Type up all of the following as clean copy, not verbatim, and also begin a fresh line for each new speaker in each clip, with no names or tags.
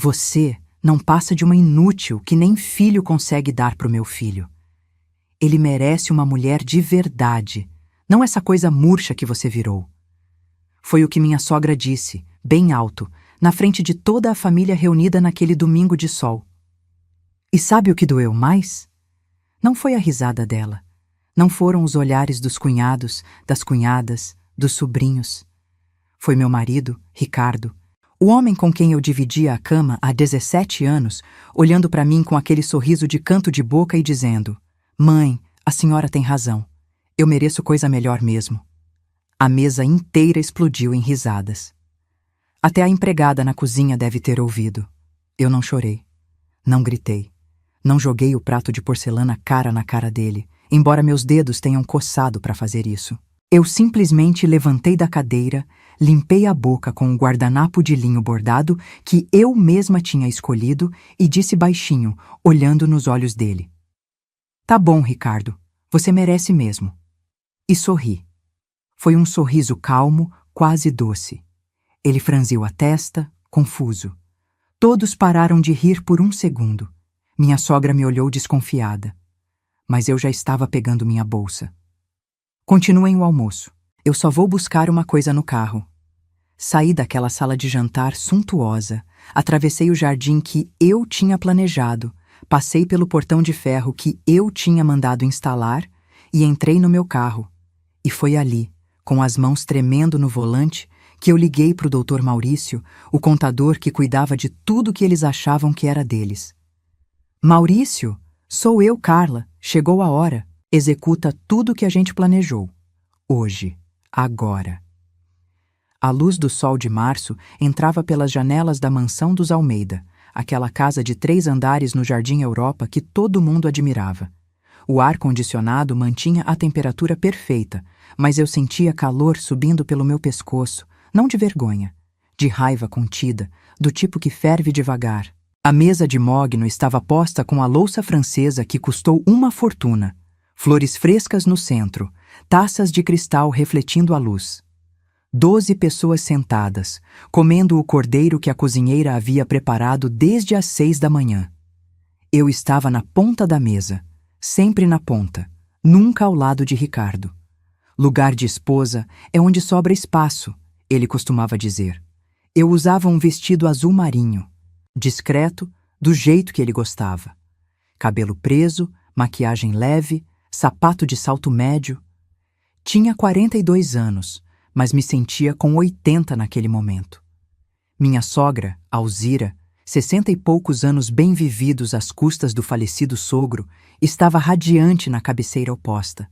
Você não passa de uma inútil que nem filho consegue dar pro meu filho. Ele merece uma mulher de verdade, não essa coisa murcha que você virou. Foi o que minha sogra disse, bem alto, na frente de toda a família reunida naquele domingo de sol. E sabe o que doeu mais? Não foi a risada dela. Não foram os olhares dos cunhados, das cunhadas, dos sobrinhos. Foi meu marido, Ricardo, o homem com quem eu dividia a cama há 17 anos, olhando para mim com aquele sorriso de canto de boca e dizendo: "Mãe, a senhora tem razão. Eu mereço coisa melhor mesmo." A mesa inteira explodiu em risadas. Até a empregada na cozinha deve ter ouvido. Eu não chorei. Não gritei. Não joguei o prato de porcelana cara na cara dele, embora meus dedos tenham coçado para fazer isso. Eu simplesmente levantei da cadeira, limpei a boca com um guardanapo de linho bordado que eu mesma tinha escolhido e disse baixinho, olhando nos olhos dele: "Tá bom, Ricardo, você merece mesmo." E sorri. Foi um sorriso calmo, quase doce. Ele franziu a testa, confuso. Todos pararam de rir por um segundo. Minha sogra me olhou desconfiada. Mas eu já estava pegando minha bolsa. "Continuem o almoço. Eu só vou buscar uma coisa no carro." Saí daquela sala de jantar suntuosa, atravessei o jardim que eu tinha planejado, passei pelo portão de ferro que eu tinha mandado instalar e entrei no meu carro. E foi ali, com as mãos tremendo no volante, que eu liguei para o Dr. Maurício, o contador que cuidava de tudo que eles achavam que era deles. "Maurício, sou eu, Carla. Chegou a hora. Executa tudo que a gente planejou. Hoje. Agora." A luz do sol de março entrava pelas janelas da mansão dos Almeida, aquela casa de 3 andares no Jardim Europa que todo mundo admirava. O ar-condicionado mantinha a temperatura perfeita, mas eu sentia calor subindo pelo meu pescoço, não de vergonha, de raiva contida, do tipo que ferve devagar. A mesa de mogno estava posta com a louça francesa que custou uma fortuna, flores frescas no centro, taças de cristal refletindo a luz. 12 pessoas sentadas, comendo o cordeiro que a cozinheira havia preparado desde as 6 da manhã. Eu estava na ponta da mesa, sempre na ponta, nunca ao lado de Ricardo. "Lugar de esposa é onde sobra espaço", ele costumava dizer. Eu usava um vestido azul marinho, discreto, do jeito que ele gostava. Cabelo preso, maquiagem leve, sapato de salto médio. Tinha 42 anos, mas me sentia com 80 naquele momento. Minha sogra, Alzira, 60 e poucos anos bem vividos às custas do falecido sogro, estava radiante na cabeceira oposta.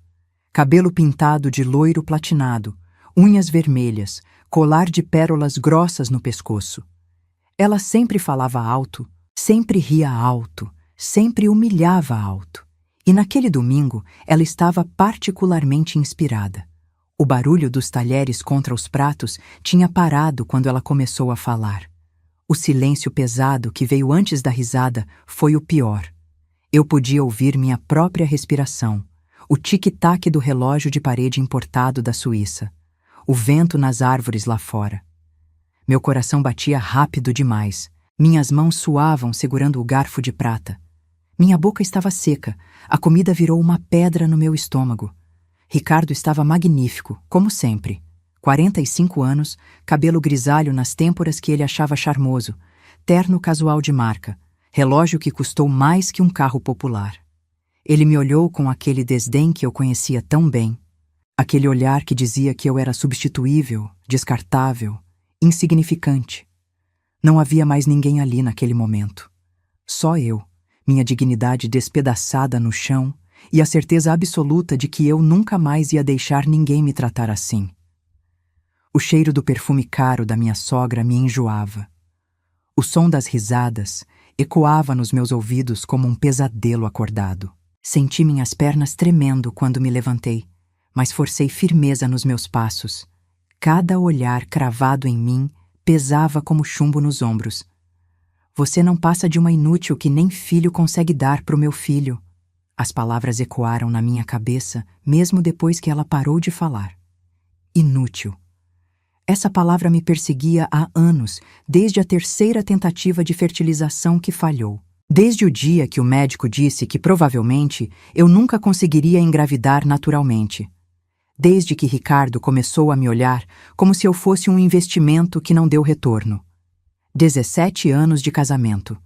Cabelo pintado de loiro platinado, unhas vermelhas, colar de pérolas grossas no pescoço. Ela sempre falava alto, sempre ria alto, sempre humilhava alto. E naquele domingo ela estava particularmente inspirada. O barulho dos talheres contra os pratos tinha parado quando ela começou a falar. O silêncio pesado que veio antes da risada foi o pior. Eu podia ouvir minha própria respiração, o tic-tac do relógio de parede importado da Suíça, o vento nas árvores lá fora. Meu coração batia rápido demais, minhas mãos suavam segurando o garfo de prata. Minha boca estava seca, a comida virou uma pedra no meu estômago. Ricardo estava magnífico, como sempre. 45 anos, cabelo grisalho nas têmporas que ele achava charmoso, terno casual de marca, relógio que custou mais que um carro popular. Ele me olhou com aquele desdém que eu conhecia tão bem, aquele olhar que dizia que eu era substituível, descartável, insignificante. Não havia mais ninguém ali naquele momento. Só eu, minha dignidade despedaçada no chão e a certeza absoluta de que eu nunca mais ia deixar ninguém me tratar assim. O cheiro do perfume caro da minha sogra me enjoava. O som das risadas ecoava nos meus ouvidos como um pesadelo acordado. Senti minhas pernas tremendo quando me levantei, mas forcei firmeza nos meus passos. Cada olhar cravado em mim pesava como chumbo nos ombros. "Você não passa de uma inútil que nem filho consegue dar pro meu filho." As palavras ecoaram na minha cabeça, mesmo depois que ela parou de falar. Inútil. Essa palavra me perseguia há anos, desde a terceira tentativa de fertilização que falhou. Desde o dia que o médico disse que provavelmente eu nunca conseguiria engravidar naturalmente. Desde que Ricardo começou a me olhar como se eu fosse um investimento que não deu retorno. 17 anos de casamento.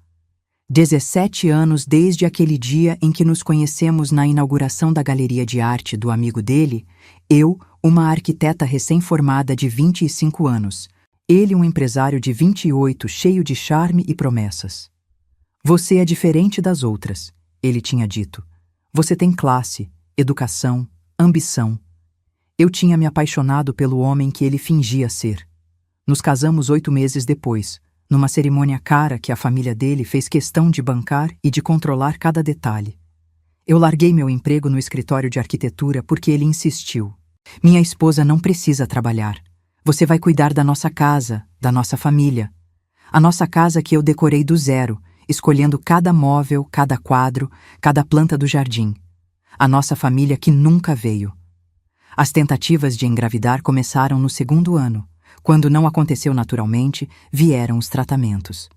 17 anos desde aquele dia em que nos conhecemos na inauguração da galeria de arte do amigo dele, eu, uma arquiteta recém-formada de 25 anos, ele um empresário de 28 cheio de charme e promessas. Você é diferente das outras, ele tinha dito. Você tem classe, educação, ambição. Eu tinha me apaixonado pelo homem que ele fingia ser. Nos casamos 8 meses depois, numa cerimônia cara que a família dele fez questão de bancar e de controlar cada detalhe. Eu larguei meu emprego no escritório de arquitetura porque ele insistiu. Minha esposa não precisa trabalhar. Você vai cuidar da nossa casa, da nossa família. A nossa casa que eu decorei do zero, escolhendo cada móvel, cada quadro, cada planta do jardim. A nossa família que nunca veio. As tentativas de engravidar começaram no 2º ano. Quando não aconteceu naturalmente, vieram os tratamentos.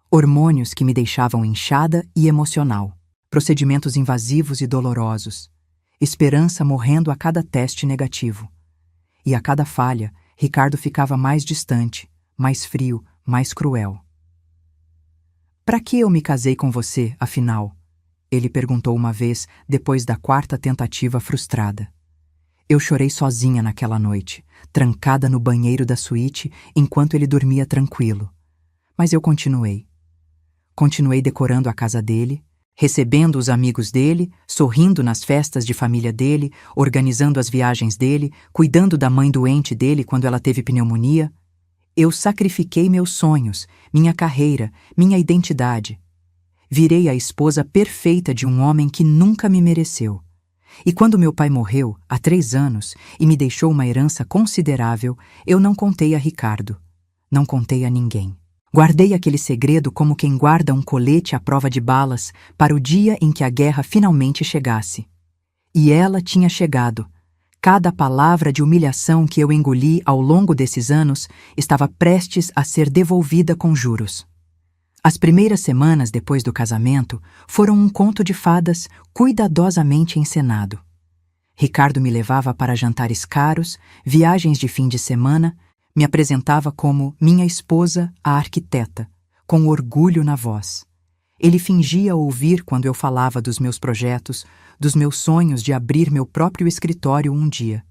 Hormônios que me deixavam inchada e emocional. Procedimentos invasivos e dolorosos. Esperança morrendo a cada teste negativo. E a cada falha, Ricardo ficava mais distante, mais frio, mais cruel. Para que eu me casei com você, afinal? Ele perguntou uma vez, depois da 4ª tentativa frustrada. Eu chorei sozinha naquela noite, trancada no banheiro da suíte, enquanto ele dormia tranquilo. Mas eu continuei. Continuei decorando a casa dele, recebendo os amigos dele, sorrindo nas festas de família dele, organizando as viagens dele, cuidando da mãe doente dele quando ela teve pneumonia. Eu sacrifiquei meus sonhos, minha carreira, minha identidade. Virei a esposa perfeita de um homem que nunca me mereceu. E quando meu pai morreu, há 3 anos, e me deixou uma herança considerável, eu não contei a Ricardo. Não contei a ninguém. Guardei aquele segredo como quem guarda um colete à prova de balas para o dia em que a guerra finalmente chegasse. E ela tinha chegado. Cada palavra de humilhação que eu engoli ao longo desses anos estava prestes a ser devolvida com juros. As primeiras semanas depois do casamento foram um conto de fadas cuidadosamente encenado. Ricardo me levava para jantares caros, viagens de fim de semana, me apresentava como minha esposa, a arquiteta, com orgulho na voz. Ele fingia ouvir quando eu falava dos meus projetos, dos meus sonhos de abrir meu próprio escritório um dia.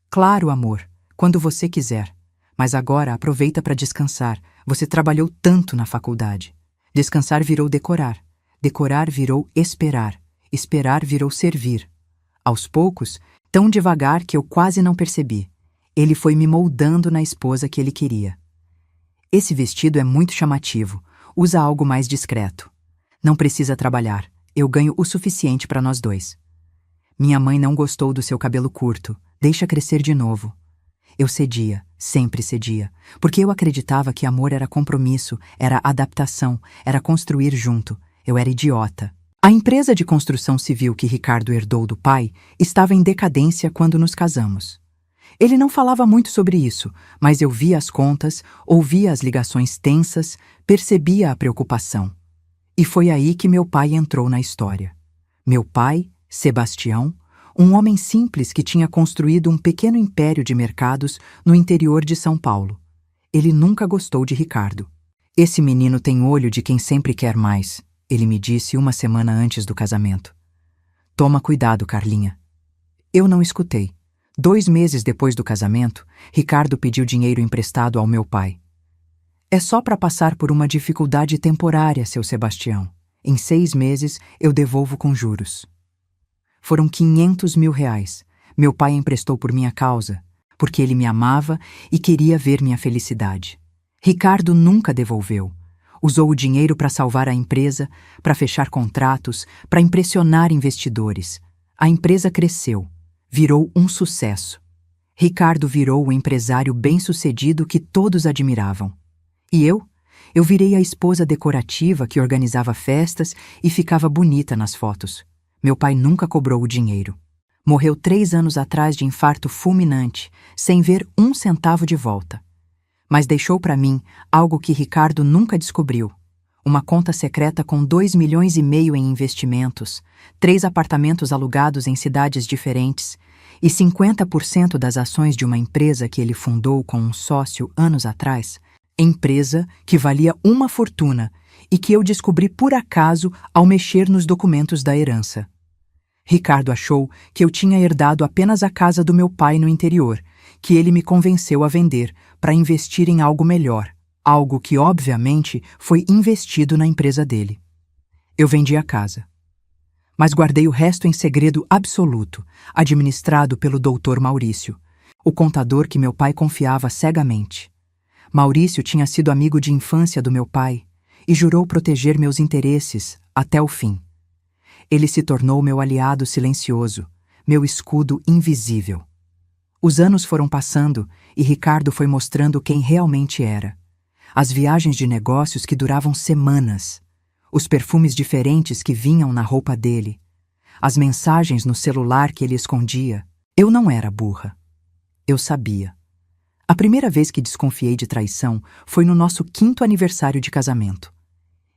Claro, amor, quando você quiser. Mas agora aproveita para descansar. Você trabalhou tanto na faculdade. Descansar virou decorar. Decorar virou esperar. Esperar virou servir. Aos poucos, tão devagar que eu quase não percebi, ele foi me moldando na esposa que ele queria. Esse vestido é muito chamativo. Usa algo mais discreto. Não precisa trabalhar. Eu ganho o suficiente para nós dois. Minha mãe não gostou do seu cabelo curto. Deixa crescer de novo. Eu cedia, sempre cedia, porque eu acreditava que amor era compromisso, era adaptação, era construir junto. Eu era idiota. A empresa de construção civil que Ricardo herdou do pai estava em decadência quando nos casamos. Ele não falava muito sobre isso, mas eu via as contas, ouvia as ligações tensas, percebia a preocupação. E foi aí que meu pai entrou na história. Meu pai, Sebastião, um homem simples que tinha construído um pequeno império de mercados no interior de São Paulo. Ele nunca gostou de Ricardo. Esse menino tem olho de quem sempre quer mais, ele me disse uma semana antes do casamento. Toma cuidado, Carlinha. Eu não escutei. 2 meses depois do casamento, Ricardo pediu dinheiro emprestado ao meu pai. É só para passar por uma dificuldade temporária, seu Sebastião. Em 6 meses, eu devolvo com juros. Foram 500 mil reais. Meu pai emprestou por minha causa, porque ele me amava e queria ver minha felicidade. Ricardo nunca devolveu. Usou o dinheiro para salvar a empresa, para fechar contratos, para impressionar investidores. A empresa cresceu, virou um sucesso. Ricardo virou o empresário bem-sucedido que todos admiravam. E eu virei a esposa decorativa que organizava festas e ficava bonita nas fotos. Meu pai nunca cobrou o dinheiro. Morreu 3 anos atrás de infarto fulminante, sem ver 1 centavo de volta. Mas deixou para mim algo que Ricardo nunca descobriu. Uma conta secreta com 2,5 milhões em investimentos, 3 apartamentos alugados em cidades diferentes e 50% das ações de uma empresa que ele fundou com um sócio anos atrás, empresa que valia uma fortuna e que eu descobri por acaso ao mexer nos documentos da herança. Ricardo achou que eu tinha herdado apenas a casa do meu pai no interior, que ele me convenceu a vender para investir em algo melhor. Algo que, obviamente, foi investido na empresa dele. Eu vendi a casa. Mas guardei o resto em segredo absoluto, administrado pelo Dr. Maurício, o contador que meu pai confiava cegamente. Maurício tinha sido amigo de infância do meu pai e jurou proteger meus interesses até o fim. Ele se tornou meu aliado silencioso, meu escudo invisível. Os anos foram passando e Ricardo foi mostrando quem realmente era. As viagens de negócios que duravam semanas, os perfumes diferentes que vinham na roupa dele, as mensagens no celular que ele escondia. Eu não era burra. Eu sabia. A primeira vez que desconfiei de traição foi no nosso 5º aniversário de casamento.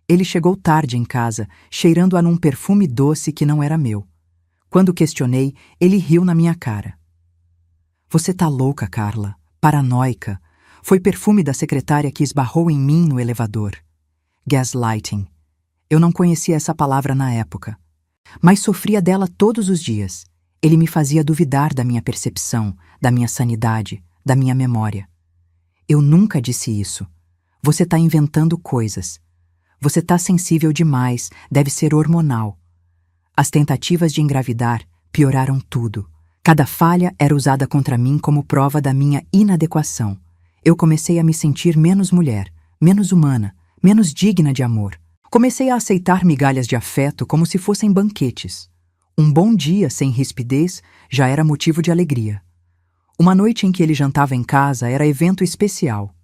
Ele chegou tarde em casa, cheirando a num perfume doce que não era meu. Quando questionei, ele riu na minha cara. Você tá louca, Carla, paranoica. Foi perfume da secretária que esbarrou em mim no elevador. Gaslighting. Eu não conhecia essa palavra na época, mas sofria dela todos os dias. Ele me fazia duvidar da minha percepção, da minha sanidade, da minha memória. Eu nunca disse isso. Você tá inventando coisas. Você tá sensível demais, deve ser hormonal. As tentativas de engravidar pioraram tudo. Cada falha era usada contra mim como prova da minha inadequação. Eu comecei a me sentir menos mulher, menos humana, menos digna de amor. Comecei a aceitar migalhas de afeto como se fossem banquetes. Um bom dia sem rispidez já era motivo de alegria. Uma noite em que ele jantava em casa era evento especial.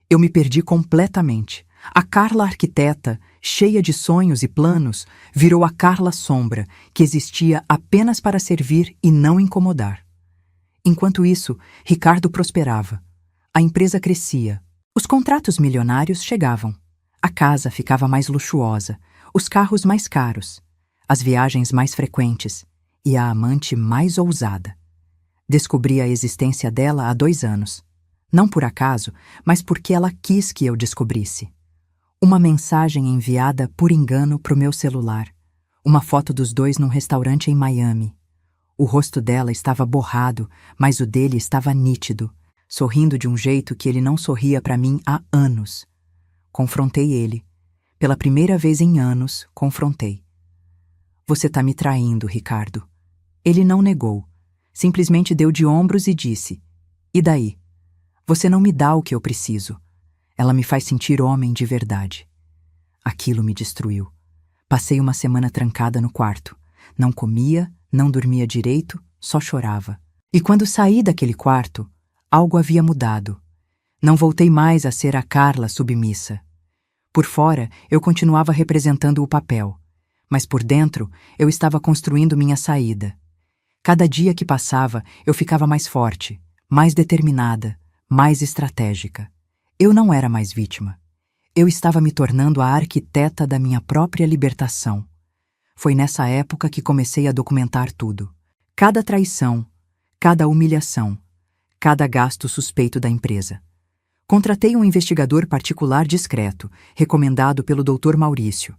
Eu me perdi completamente. A Carla arquiteta, cheia de sonhos e planos, virou a Carla sombra, que existia apenas para servir e não incomodar. Enquanto isso, Ricardo prosperava. A empresa crescia. Os contratos milionários chegavam. A casa ficava mais luxuosa, os carros mais caros, as viagens mais frequentes e a amante mais ousada. Descobri a existência dela há 2 anos. Não por acaso, mas porque ela quis que eu descobrisse. Uma mensagem enviada por engano para o meu celular. Uma foto dos dois num restaurante em Miami. O rosto dela estava borrado, mas o dele estava nítido, sorrindo de um jeito que ele não sorria para mim há anos. Confrontei ele. Pela primeira vez em anos, confrontei. Você tá me traindo, Ricardo. Ele não negou. Simplesmente deu de ombros e disse: E daí? Você não me dá o que eu preciso. Ela me faz sentir homem de verdade. Aquilo me destruiu. Passei uma semana trancada no quarto. Não comia, não dormia direito, só chorava. E quando saí daquele quarto, algo havia mudado. Não voltei mais a ser a Carla submissa. Por fora, eu continuava representando o papel, mas por dentro, eu estava construindo minha saída. Cada dia que passava, eu ficava mais forte, mais determinada, mais estratégica. Eu não era mais vítima. Eu estava me tornando a arquiteta da minha própria libertação. Foi nessa época que comecei a documentar tudo. Cada traição, cada humilhação, cada gasto suspeito da empresa. Contratei um investigador particular discreto, recomendado pelo Dr. Maurício.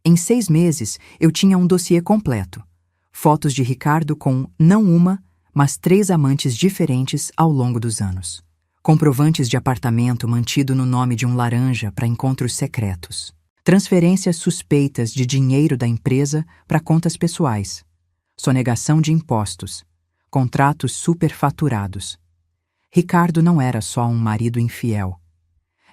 Em 6 meses, eu tinha um dossiê completo. Fotos de Ricardo com, não uma, mas 3 amantes diferentes ao longo dos anos. Comprovantes de apartamento mantido no nome de um laranja para encontros secretos. Transferências suspeitas de dinheiro da empresa para contas pessoais. Sonegação de impostos. Contratos superfaturados. Ricardo não era só um marido infiel.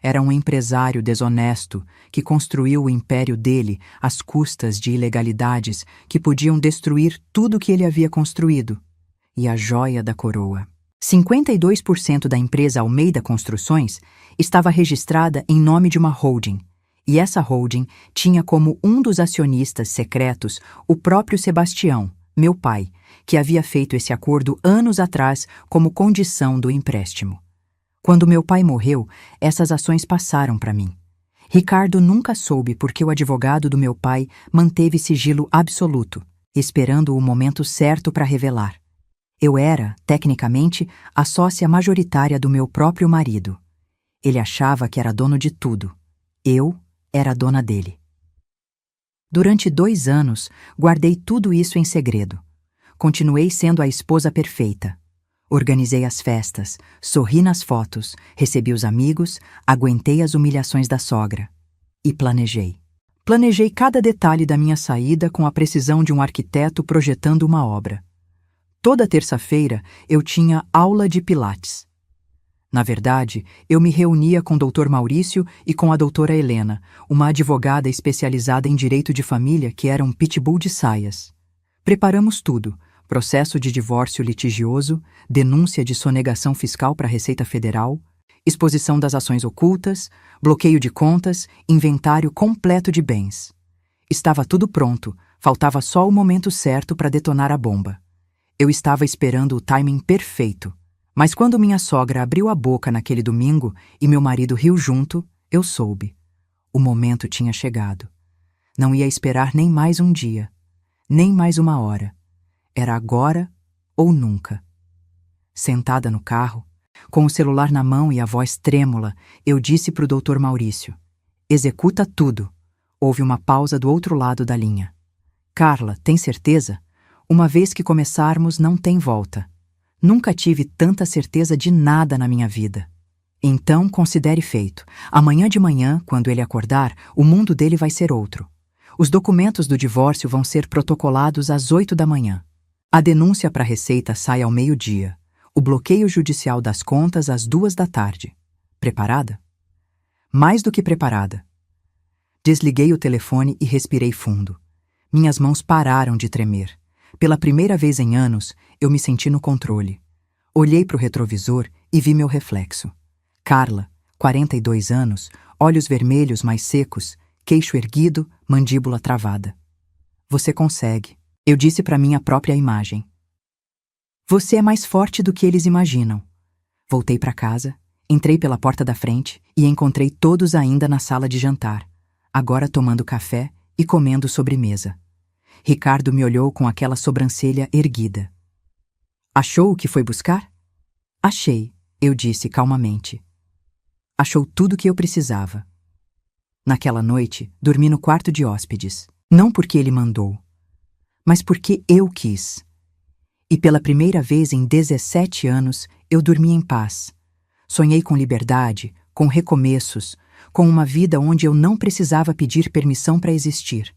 Era um empresário desonesto que construiu o império dele às custas de ilegalidades que podiam destruir tudo que ele havia construído. E a joia da coroa. 52% da empresa Almeida Construções estava registrada em nome de uma holding, e essa holding tinha como um dos acionistas secretos o próprio Sebastião, meu pai, que havia feito esse acordo anos atrás como condição do empréstimo. Quando meu pai morreu, essas ações passaram para mim. Ricardo nunca soube porque o advogado do meu pai manteve sigilo absoluto, esperando o momento certo para revelar. Eu era, tecnicamente, a sócia majoritária do meu próprio marido. Ele achava que era dono de tudo. Eu era dona dele. Durante 2 anos, guardei tudo isso em segredo. Continuei sendo a esposa perfeita. Organizei as festas, sorri nas fotos, recebi os amigos, aguentei as humilhações da sogra. E planejei. Planejei cada detalhe da minha saída com a precisão de um arquiteto projetando uma obra. Toda terça-feira eu tinha aula de pilates. Na verdade, eu me reunia com o Dr. Maurício e com a doutora Helena, uma advogada especializada em direito de família que era um pitbull de saias. Preparamos tudo: processo de divórcio litigioso, denúncia de sonegação fiscal para a Receita Federal, exposição das ações ocultas, bloqueio de contas, inventário completo de bens. Estava tudo pronto, faltava só o momento certo para detonar a bomba. Eu estava esperando o timing perfeito. Mas quando minha sogra abriu a boca naquele domingo e meu marido riu junto, eu soube. O momento tinha chegado. Não ia esperar nem mais um dia, nem mais uma hora. Era agora ou nunca. Sentada no carro, com o celular na mão e a voz trêmula, eu disse para o Dr. Maurício: "Executa tudo." Houve uma pausa do outro lado da linha. "Carla, tem certeza? Uma vez que começarmos, não tem volta. Nunca tive tanta certeza de nada na minha vida." "Então, considere feito. Amanhã de manhã, quando ele acordar, o mundo dele vai ser outro. Os documentos do divórcio vão ser protocolados às 8 da manhã. A denúncia para a Receita sai ao meio-dia. O bloqueio judicial das contas às 2 da tarde. Preparada?" Mais do que preparada. Desliguei o telefone e respirei fundo. Minhas mãos pararam de tremer. Pela primeira vez em anos, eu me senti no controle. Olhei para o retrovisor e vi meu reflexo. Carla, 42 anos, olhos vermelhos mais secos, queixo erguido, mandíbula travada. "Você consegue", eu disse para minha própria imagem. "Você é mais forte do que eles imaginam." Voltei para casa, entrei pela porta da frente e encontrei todos ainda na sala de jantar, agora tomando café e comendo sobremesa. Ricardo me olhou com aquela sobrancelha erguida. "Achou o que foi buscar?" "Achei", eu disse calmamente. "Achou tudo o que eu precisava." Naquela noite, dormi no quarto de hóspedes, não porque ele mandou, mas porque eu quis. E pela primeira vez em 17 anos, eu dormi em paz. Sonhei com liberdade, com recomeços, com uma vida onde eu não precisava pedir permissão para existir.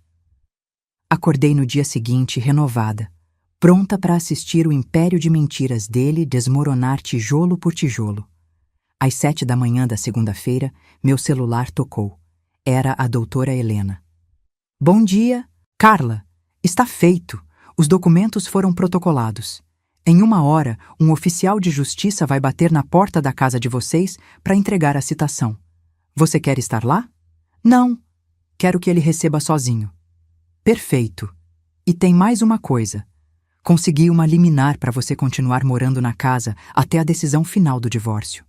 Acordei no dia seguinte renovada, pronta para assistir o império de mentiras dele desmoronar tijolo por tijolo. Às 7 da manhã da segunda-feira, meu celular tocou. Era a doutora Helena. "Bom dia, Carla. Está feito. Os documentos foram protocolados. Em 1 hora, um oficial de justiça vai bater na porta da casa de vocês para entregar a citação. Você quer estar lá?" "Não. Quero que ele receba sozinho." "Perfeito. E tem mais uma coisa. Consegui uma liminar para você continuar morando na casa até a decisão final do divórcio.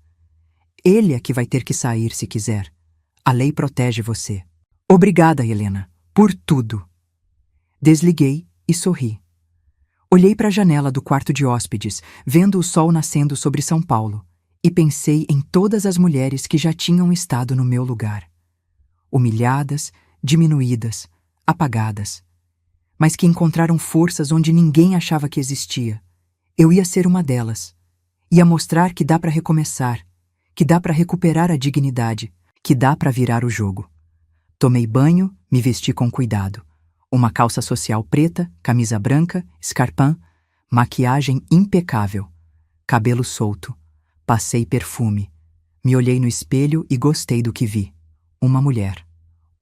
Ele é que vai ter que sair se quiser. A lei protege você." "Obrigada, Helena, por tudo." Desliguei e sorri. Olhei para a janela do quarto de hóspedes, vendo o sol nascendo sobre São Paulo, e pensei em todas as mulheres que já tinham estado no meu lugar. Humilhadas, diminuídas, apagadas, mas que encontraram forças onde ninguém achava que existia. Eu ia ser uma delas. Ia mostrar que dá para recomeçar, que dá para recuperar a dignidade, que dá para virar o jogo. Tomei banho, me vesti com cuidado. Uma calça social preta, camisa branca, escarpin, maquiagem impecável, cabelo solto. Passei perfume. Me olhei no espelho e gostei do que vi. Uma mulher,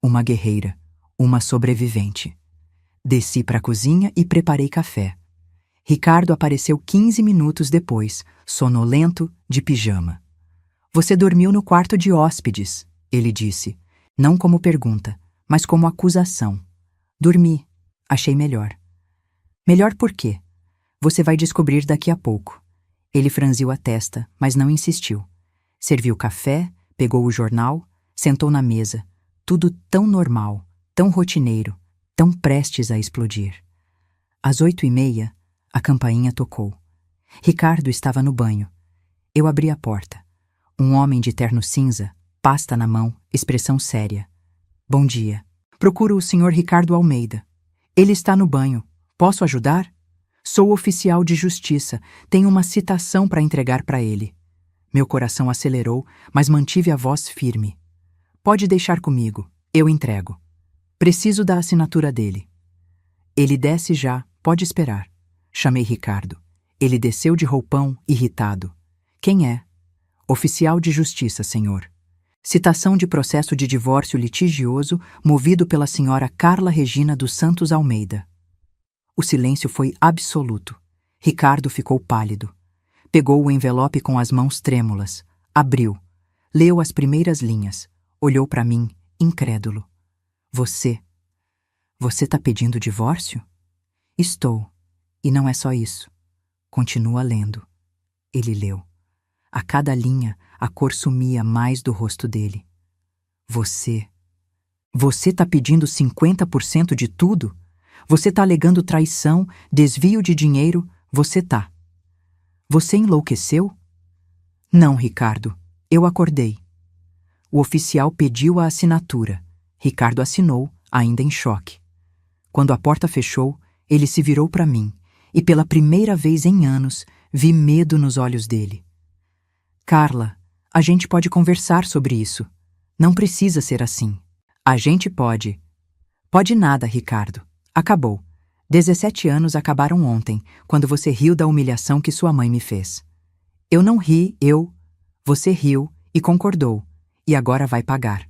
uma guerreira, uma sobrevivente. Desci para a cozinha e preparei café. Ricardo apareceu 15 minutos depois, sonolento, de pijama. "Você dormiu no quarto de hóspedes", ele disse, não como pergunta, mas como acusação. "Dormi. Achei melhor." "Melhor por quê?" "Você vai descobrir daqui a pouco." Ele franziu a testa, mas não insistiu. Serviu café, pegou o jornal, sentou na mesa. Tudo tão normal, tão rotineiro, tão prestes a explodir. Às 8h30, a campainha tocou. Ricardo estava no banho. Eu abri a porta. Um homem de terno cinza, pasta na mão, expressão séria. Bom dia. Procuro o Sr. Ricardo Almeida. Ele está no banho. Posso ajudar? Sou oficial de justiça. Tenho uma citação para entregar para ele. Meu coração acelerou, mas mantive a voz firme. Pode deixar comigo. Eu entrego. Preciso da assinatura dele. Ele desce já. Pode esperar. Chamei Ricardo. Ele desceu de roupão, irritado. Quem é? Oficial de justiça, senhor. Citação de processo de divórcio litigioso movido pela senhora Carla Regina dos Santos Almeida. O silêncio foi absoluto. Ricardo ficou pálido. Pegou o envelope com as mãos trêmulas. Abriu. Leu as primeiras linhas. Olhou para mim, incrédulo. Você tá pedindo divórcio? Estou. E não é só isso. Continua lendo. Ele leu. A cada linha, a cor sumia mais do rosto dele. Você tá pedindo 50% de tudo? Você tá alegando traição, desvio de dinheiro, você tá. Você enlouqueceu? Não, Ricardo. Eu acordei. O oficial pediu a assinatura. Ricardo assinou, ainda em choque. Quando a porta fechou, ele se virou para mim, e pela primeira vez em anos, vi medo nos olhos dele. Carla, a gente pode conversar sobre isso. Não precisa ser assim. A gente pode. Pode nada, Ricardo. Acabou. 17 anos acabaram ontem, quando você riu da humilhação que sua mãe me fez. Eu não ri, Você riu e concordou, e agora vai pagar.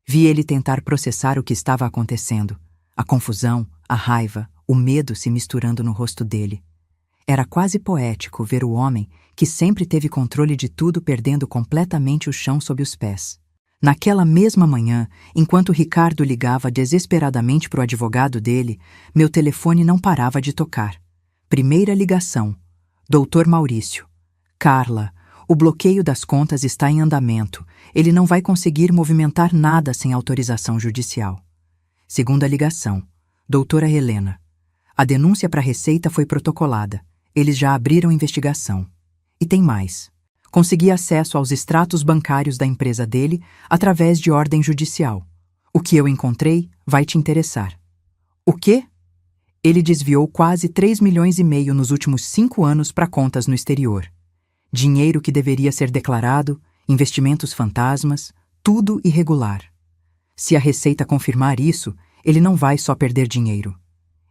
Vi ele tentar processar o que estava acontecendo. A confusão, a raiva, o medo se misturando no rosto dele. Era quase poético ver o homem, que sempre teve controle de tudo, perdendo completamente o chão sob os pés. Naquela mesma manhã, enquanto Ricardo ligava desesperadamente para o advogado dele, meu telefone não parava de tocar. Primeira ligação. Doutor Maurício. Carla, o bloqueio das contas está em andamento. Ele não vai conseguir movimentar nada sem autorização judicial. Segunda ligação. Doutora Helena. A denúncia para a Receita foi protocolada. Eles já abriram investigação. E tem mais. Consegui acesso aos extratos bancários da empresa dele através de ordem judicial. O que eu encontrei vai te interessar. O quê? Ele desviou quase 3,5 milhões nos últimos 5 anos para contas no exterior. Dinheiro que deveria ser declarado, investimentos fantasmas, tudo irregular. Se a Receita confirmar isso, ele não vai só perder dinheiro.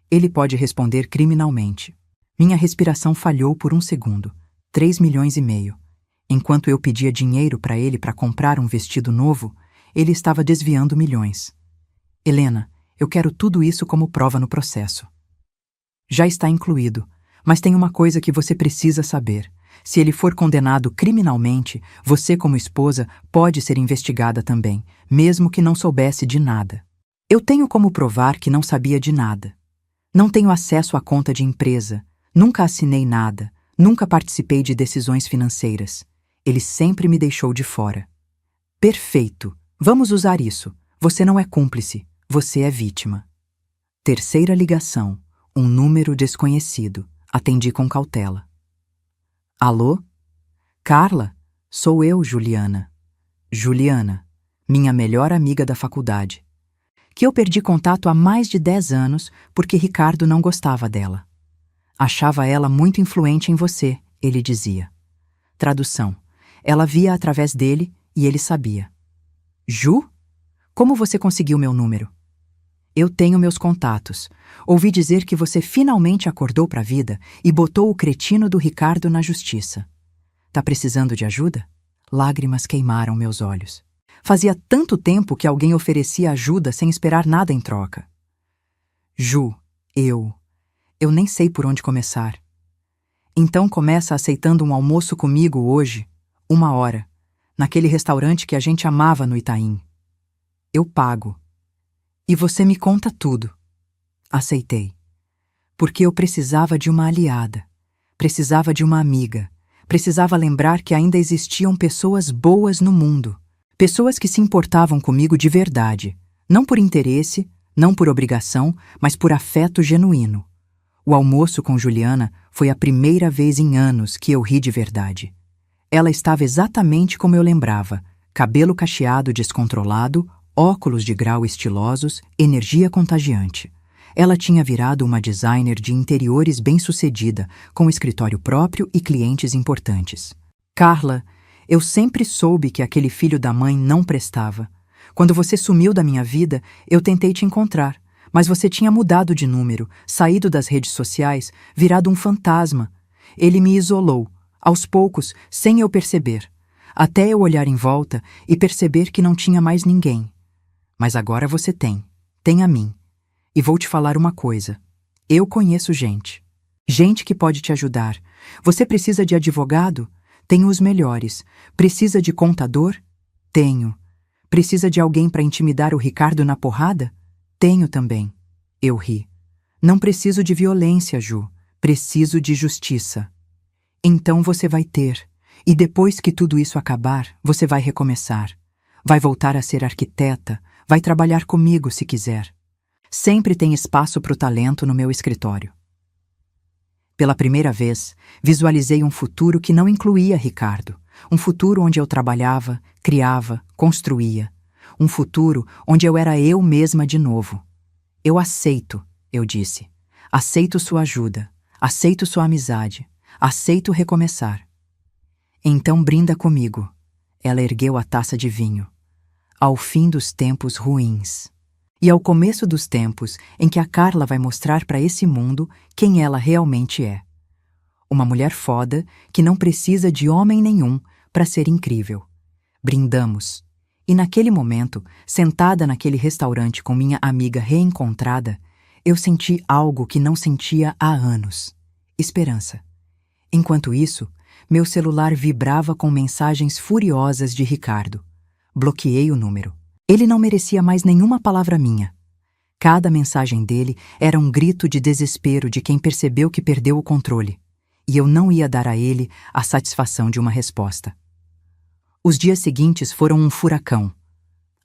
Ele pode responder criminalmente. Minha respiração falhou por um segundo. 3,5 milhões. Enquanto eu pedia dinheiro para ele para comprar um vestido novo, ele estava desviando milhões. Helena, eu quero tudo isso como prova no processo. Já está incluído, mas tem uma coisa que você precisa saber. Se ele for condenado criminalmente, você, como esposa, pode ser investigada também, mesmo que não soubesse de nada. Eu tenho como provar que não sabia de nada. Não tenho acesso à conta de empresa, nunca assinei nada, nunca participei de decisões financeiras. Ele sempre me deixou de fora. Perfeito. Vamos usar isso. Você não é cúmplice, você é vítima. Terceira ligação. Um número desconhecido. Atendi com cautela. Alô? Carla? Sou eu, Juliana. Juliana, minha melhor amiga da faculdade. Que eu perdi contato há mais de 10 anos porque Ricardo não gostava dela. Achava ela muito influente em você, ele dizia. Tradução. Ela via através dele e ele sabia. Ju? Como você conseguiu meu número? Eu tenho meus contatos. Ouvi dizer que você finalmente acordou para a vida e botou o cretino do Ricardo na justiça. Tá precisando de ajuda? Lágrimas queimaram meus olhos. Fazia tanto tempo que alguém oferecia ajuda sem esperar nada em troca. Ju, eu nem sei por onde começar. Então começa aceitando um almoço comigo hoje, 1 hora, naquele restaurante que a gente amava no Itaim. Eu pago. E você me conta tudo. Aceitei. Porque eu precisava de uma aliada, precisava de uma amiga, Precisava lembrar que ainda existiam pessoas boas no mundo. Pessoas que se importavam comigo de verdade. Não por interesse, não por obrigação, mas por afeto genuíno. O almoço com Juliana foi a primeira vez em anos que eu ri de verdade. Ela estava exatamente como eu lembrava: cabelo cacheado descontrolado, óculos de grau estilosos, energia contagiante. Ela tinha virado uma designer de interiores bem-sucedida, com escritório próprio e clientes importantes. Carla, eu sempre soube que aquele filho da mãe não prestava. Quando você sumiu da minha vida, eu tentei te encontrar, mas você tinha mudado de número, saído das redes sociais, virado um fantasma. Ele me isolou, aos poucos, sem eu perceber, até eu olhar em volta e perceber que não tinha mais ninguém. Mas agora você tem a mim. E vou te falar uma coisa. Eu conheço gente. Gente que pode te ajudar. Você precisa de advogado? Tenho os melhores. Precisa de contador? Tenho. Precisa de alguém para intimidar o Ricardo na porrada? Tenho também. Eu ri. Não preciso de violência, Ju. Preciso de justiça. Então você vai ter. E depois que tudo isso acabar, você vai recomeçar. Vai voltar a ser arquiteta. Vai trabalhar comigo se quiser. Sempre tem espaço para o talento no meu escritório. Pela primeira vez, visualizei um futuro que não incluía Ricardo. Um futuro onde eu trabalhava, criava, construía. Um futuro onde eu era eu mesma de novo. Eu aceito, eu disse. Aceito sua ajuda. Aceito sua amizade. Aceito recomeçar. Então brinda comigo. Ela ergueu a taça de vinho. Ao fim dos tempos ruins. E ao começo dos tempos em que a Carla vai mostrar para esse mundo quem ela realmente é. Uma mulher foda que não precisa de homem nenhum para ser incrível. Brindamos. E naquele momento, sentada naquele restaurante com minha amiga reencontrada, eu senti algo que não sentia há anos. Esperança. Enquanto isso, meu celular vibrava com mensagens furiosas de Ricardo. Bloqueei o número. Ele não merecia mais nenhuma palavra minha. Cada mensagem dele era um grito de desespero de quem percebeu que perdeu o controle, e eu não ia dar a ele a satisfação de uma resposta. Os dias seguintes foram um furacão.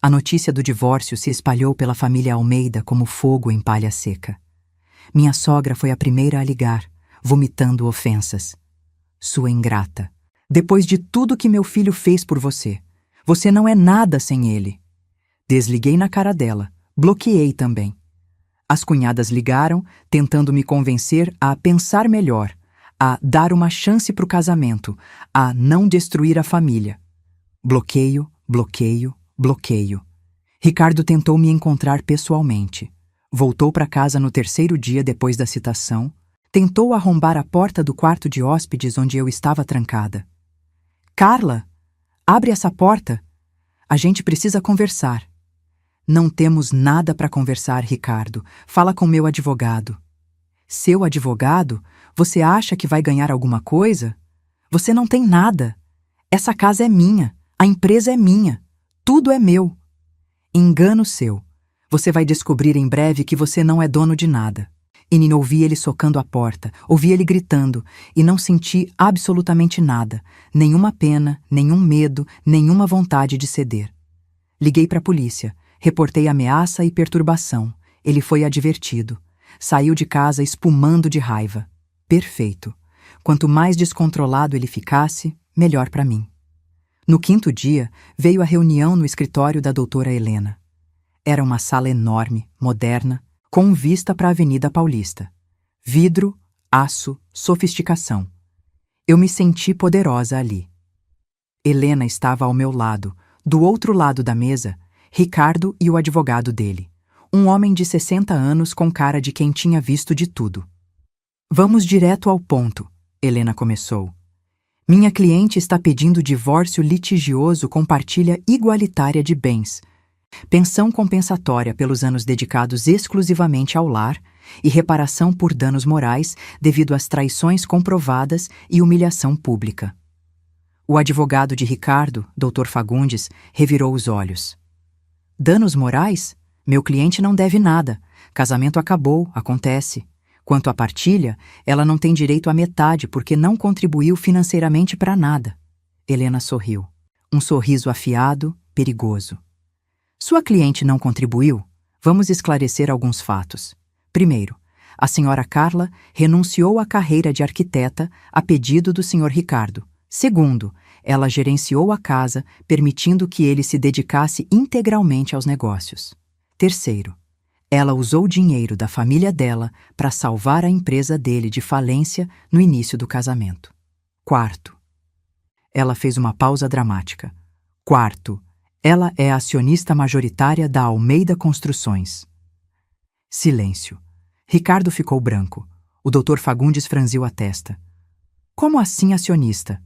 A notícia do divórcio se espalhou pela família Almeida como fogo em palha seca. Minha sogra foi a primeira a ligar, vomitando ofensas. Sua ingrata. Depois de tudo que meu filho fez por você, você não é nada sem ele. Desliguei na cara dela, bloqueei também. As cunhadas ligaram, tentando me convencer a pensar melhor, a dar uma chance para o casamento, a não destruir a família. Bloqueio, bloqueio, bloqueio. Ricardo tentou me encontrar pessoalmente. Voltou para casa no terceiro dia depois da citação, tentou arrombar a porta do quarto de hóspedes onde eu estava trancada. Carla, abre essa porta. A gente precisa conversar. Não temos nada para conversar, Ricardo. Fala com meu advogado. Seu advogado? Você acha que vai ganhar alguma coisa? Você não tem nada. Essa casa é minha. A empresa é minha. Tudo é meu. Engano seu. Você vai descobrir em breve que você não é dono de nada. E ouvi ele socando a porta, ouvi ele gritando, e não senti absolutamente nada. Nenhuma pena, nenhum medo, nenhuma vontade de ceder. Liguei para a polícia. Reportei ameaça e perturbação. Ele foi advertido. Saiu de casa espumando de raiva. Perfeito. Quanto mais descontrolado ele ficasse, melhor para mim. No quinto dia, veio a reunião no escritório da doutora Helena. Era uma sala enorme, moderna, com vista para a Avenida Paulista. Vidro, aço, sofisticação. Eu me senti poderosa ali. Helena estava ao meu lado, do outro lado da mesa, Ricardo e o advogado dele. Um homem de 60 anos com cara de quem tinha visto de tudo. Vamos direto ao ponto, Helena começou. Minha cliente está pedindo divórcio litigioso com partilha igualitária de bens, pensão compensatória pelos anos dedicados exclusivamente ao lar e reparação por danos morais devido às traições comprovadas e humilhação pública. O advogado de Ricardo, Dr. Fagundes, revirou os olhos. Danos morais? Meu cliente não deve nada. Casamento acabou, acontece. Quanto à partilha, ela não tem direito à metade porque não contribuiu financeiramente para nada. Helena sorriu. Um sorriso afiado, perigoso. Sua cliente não contribuiu? Vamos esclarecer alguns fatos. Primeiro, a senhora Carla renunciou à carreira de arquiteta a pedido do senhor Ricardo. Segundo, ela gerenciou a casa, permitindo que ele se dedicasse integralmente aos negócios. Terceiro, ela usou o dinheiro da família dela para salvar a empresa dele de falência no início do casamento. Quarto, ela fez uma pausa dramática. Quarto, ela é a acionista majoritária da Almeida Construções. Silêncio. Ricardo ficou branco. O Dr. Fagundes franziu a testa. Como assim acionista?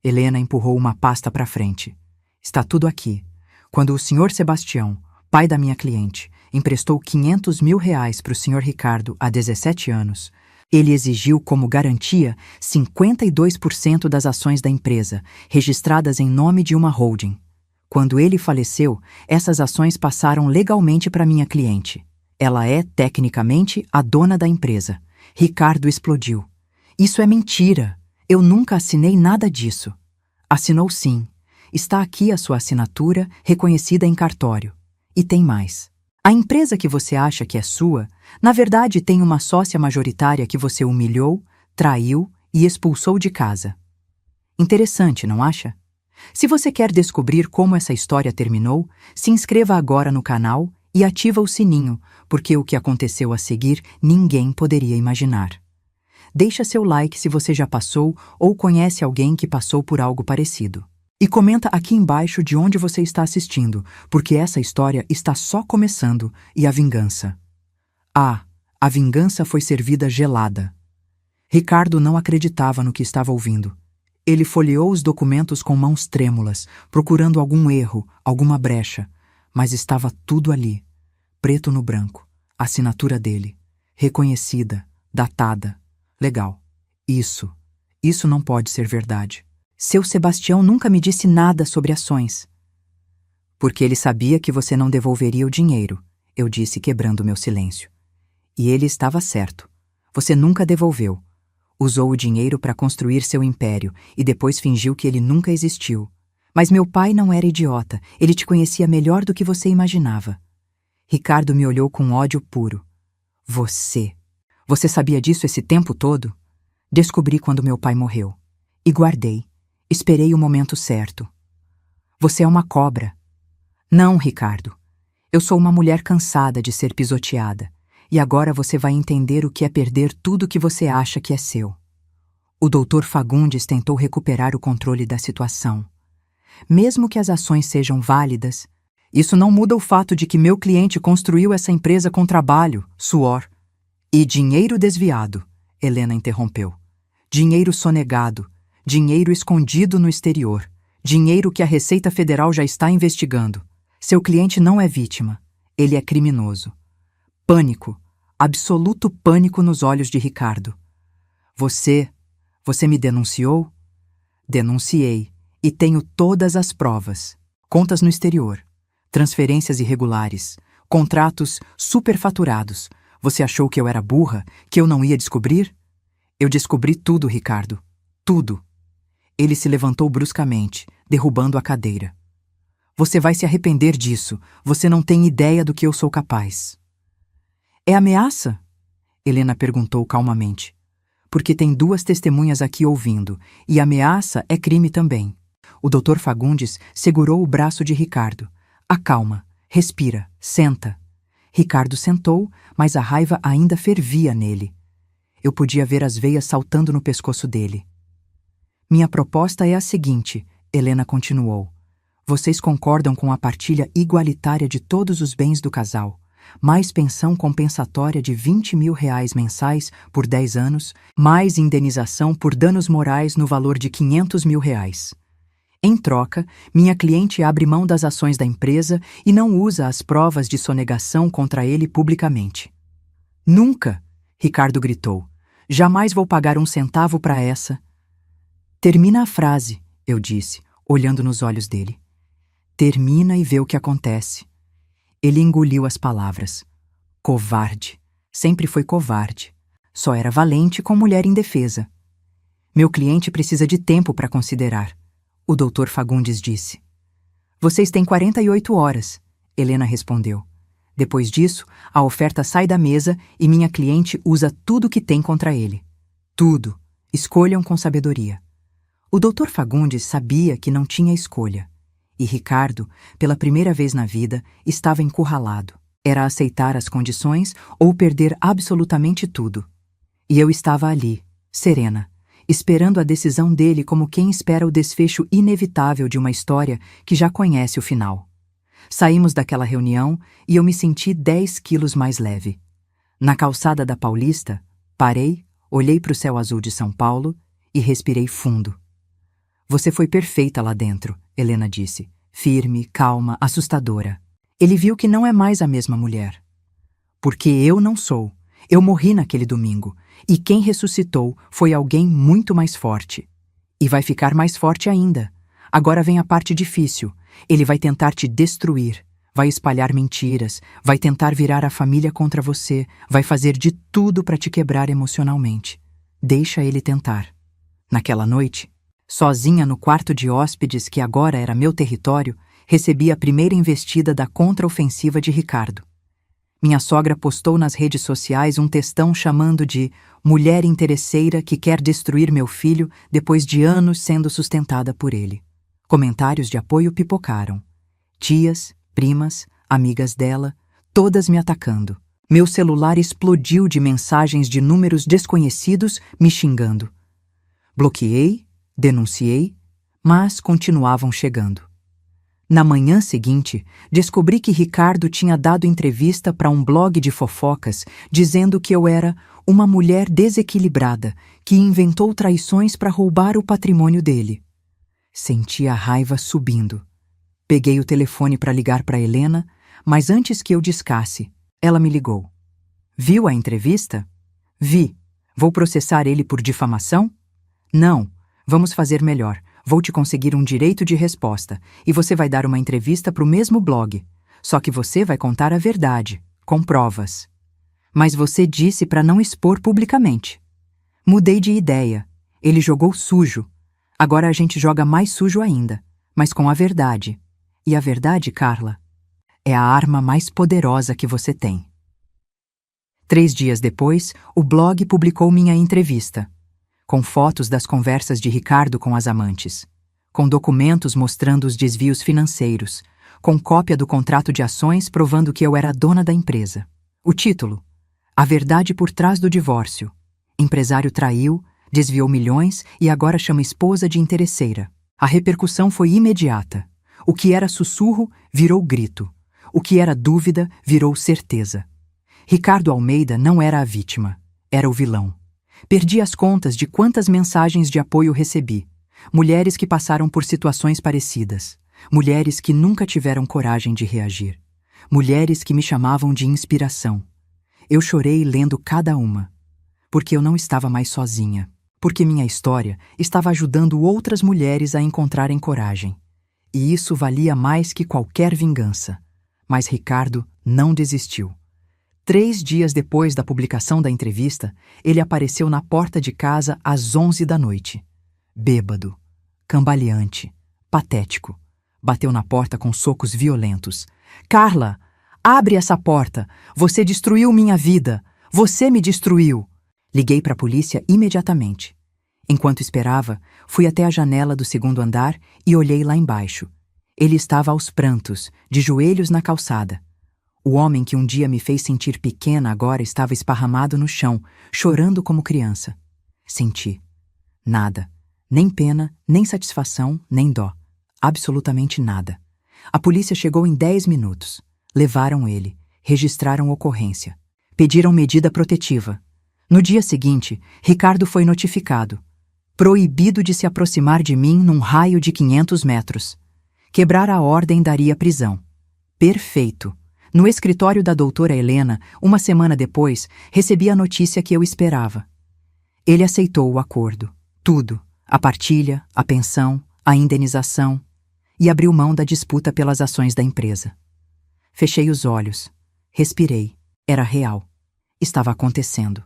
Helena empurrou uma pasta para frente. Está tudo aqui. Quando o Sr. Sebastião, pai da minha cliente, emprestou 500 mil reais para o Sr. Ricardo há 17 anos, ele exigiu como garantia 52% das ações da empresa, registradas em nome de uma holding. Quando ele faleceu, essas ações passaram legalmente para minha cliente. Ela é, tecnicamente, a dona da empresa. Ricardo explodiu. Isso é mentira. Eu nunca assinei nada disso. Assinou sim. Está aqui a sua assinatura, reconhecida em cartório. E tem mais. A empresa que você acha que é sua, na verdade tem uma sócia majoritária que você humilhou, traiu e expulsou de casa. Interessante, não acha? Se você quer descobrir como essa história terminou, se inscreva agora no canal e ativa o sininho, porque o que aconteceu a seguir ninguém poderia imaginar. Deixa seu like se você já passou ou conhece alguém que passou por algo parecido. E comenta aqui embaixo de onde você está assistindo, porque essa história está só começando e a vingança. A vingança foi servida gelada. Ricardo não acreditava no que estava ouvindo. Ele folheou os documentos com mãos trêmulas, procurando algum erro, alguma brecha, mas estava tudo ali, preto no branco, a assinatura dele, reconhecida, datada. Legal. Isso não pode ser verdade. Seu Sebastião nunca me disse nada sobre ações. Porque ele sabia que você não devolveria o dinheiro, eu disse quebrando meu silêncio. E ele estava certo. Você nunca devolveu. Usou o dinheiro para construir seu império e depois fingiu que ele nunca existiu. Mas meu pai não era idiota, ele te conhecia melhor do que você imaginava. Ricardo me olhou com ódio puro. Você sabia disso esse tempo todo? Descobri quando meu pai morreu. E guardei. Esperei o momento certo. Você é uma cobra. Não, Ricardo. Eu sou uma mulher cansada de ser pisoteada. E agora você vai entender o que é perder tudo que você acha que é seu. O Dr. Fagundes tentou recuperar o controle da situação. Mesmo que as ações sejam válidas, isso não muda o fato de que meu cliente construiu essa empresa com trabalho, suor e dinheiro desviado, Helena interrompeu. Dinheiro sonegado, dinheiro escondido no exterior, dinheiro que a Receita Federal já está investigando. Seu cliente não é vítima, ele é criminoso. Pânico, absoluto pânico nos olhos de Ricardo. Você me denunciou? Denunciei, e tenho todas as provas. Contas no exterior, transferências irregulares, contratos superfaturados. Você achou que eu era burra, que eu não ia descobrir? Eu descobri tudo, Ricardo. Tudo. Ele se levantou bruscamente, derrubando a cadeira. Você vai se arrepender disso. Você não tem ideia do que eu sou capaz. É ameaça? Helena perguntou calmamente. Porque tem 2 testemunhas aqui ouvindo, e ameaça é crime também. O Dr. Fagundes segurou o braço de Ricardo. Acalma, respira, senta. Ricardo sentou, mas a raiva ainda fervia nele. Eu podia ver as veias saltando no pescoço dele. Minha proposta é a seguinte, Helena continuou. Vocês concordam com a partilha igualitária de todos os bens do casal, mais pensão compensatória de 20 mil reais mensais por 10 anos, mais indenização por danos morais no valor de 500 mil reais. Em troca, minha cliente abre mão das ações da empresa e não usa as provas de sonegação contra ele publicamente. Nunca, Ricardo gritou. Jamais vou pagar um centavo para essa. Termina a frase, eu disse, olhando nos olhos dele. Termina e vê o que acontece. Ele engoliu as palavras. Covarde. Sempre foi covarde. Só era valente com mulher indefesa. Meu cliente precisa de tempo para considerar, o Dr. Fagundes disse. Vocês têm 48 horas, Helena respondeu. Depois disso, a oferta sai da mesa e minha cliente usa tudo que tem contra ele. Tudo. Escolham com sabedoria. O Dr. Fagundes sabia que não tinha escolha. E Ricardo, pela primeira vez na vida, estava encurralado. Era aceitar as condições ou perder absolutamente tudo. E eu estava ali, serena, esperando a decisão dele como quem espera o desfecho inevitável de uma história que já conhece o final. Saímos daquela reunião e eu me senti 10 quilos mais leve. Na calçada da Paulista, parei, olhei para o céu azul de São Paulo e respirei fundo. Você foi perfeita lá dentro, Helena disse. Firme, calma, assustadora. Ele viu que não é mais a mesma mulher. Porque eu não sou. Eu morri naquele domingo. E quem ressuscitou foi alguém muito mais forte. E vai ficar mais forte ainda. Agora vem a parte difícil. Ele vai tentar te destruir. Vai espalhar mentiras. Vai tentar virar a família contra você. Vai fazer de tudo para te quebrar emocionalmente. Deixa ele tentar. Naquela noite, sozinha no quarto de hóspedes que agora era meu território, recebi a primeira investida da contraofensiva de Ricardo. Minha sogra postou nas redes sociais um textão chamando de mulher interesseira que quer destruir meu filho depois de anos sendo sustentada por ele. Comentários de apoio pipocaram. Tias, primas, amigas dela, todas me atacando. Meu celular explodiu de mensagens de números desconhecidos me xingando. Bloqueei, denunciei, mas continuavam chegando. Na manhã seguinte, descobri que Ricardo tinha dado entrevista para um blog de fofocas dizendo que eu era uma mulher desequilibrada que inventou traições para roubar o patrimônio dele. Senti a raiva subindo. Peguei o telefone para ligar para Helena, mas antes que eu discasse, ela me ligou. Viu a entrevista? Vi. Vou processar ele por difamação? Não. Vamos fazer melhor. Vou te conseguir um direito de resposta e você vai dar uma entrevista para o mesmo blog. Só que você vai contar a verdade, com provas. Mas você disse para não expor publicamente. Mudei de ideia. Ele jogou sujo. Agora a gente joga mais sujo ainda, mas com a verdade. E a verdade, Carla, é a arma mais poderosa que você tem. 3 dias depois, o blog publicou minha entrevista, com fotos das conversas de Ricardo com as amantes, com documentos mostrando os desvios financeiros, com cópia do contrato de ações provando que eu era dona da empresa. O título: A verdade por trás do divórcio. Empresário traiu, desviou milhões e agora chama esposa de interesseira. A repercussão foi imediata. O que era sussurro virou grito. O que era dúvida virou certeza. Ricardo Almeida não era a vítima, era o vilão. Perdi as contas de quantas mensagens de apoio recebi. Mulheres que passaram por situações parecidas. Mulheres que nunca tiveram coragem de reagir. Mulheres que me chamavam de inspiração. Eu chorei lendo cada uma. Porque eu não estava mais sozinha. Porque minha história estava ajudando outras mulheres a encontrarem coragem. E isso valia mais que qualquer vingança. Mas Ricardo não desistiu. 3 dias depois da publicação da entrevista, ele apareceu na porta de casa às 11 da noite. Bêbado, cambaleante, patético. Bateu na porta com socos violentos. Carla, abre essa porta! Você destruiu minha vida! Você me destruiu! Liguei para a polícia imediatamente. Enquanto esperava, fui até a janela do 2º andar e olhei lá embaixo. Ele estava aos prantos, de joelhos na calçada. O homem que um dia me fez sentir pequena agora estava esparramado no chão, chorando como criança. Senti. Nada. Nem pena, nem satisfação, nem dó. Absolutamente nada. A polícia chegou em 10 minutos. Levaram ele. Registraram ocorrência. Pediram medida protetiva. No dia seguinte, Ricardo foi notificado. Proibido de se aproximar de mim num raio de 500 metros. Quebrar a ordem daria prisão. Perfeito. No escritório da doutora Helena, uma semana depois, recebi a notícia que eu esperava. Ele aceitou o acordo. Tudo. A partilha, a pensão, a indenização. E abriu mão da disputa pelas ações da empresa. Fechei os olhos. Respirei. Era real. Estava acontecendo.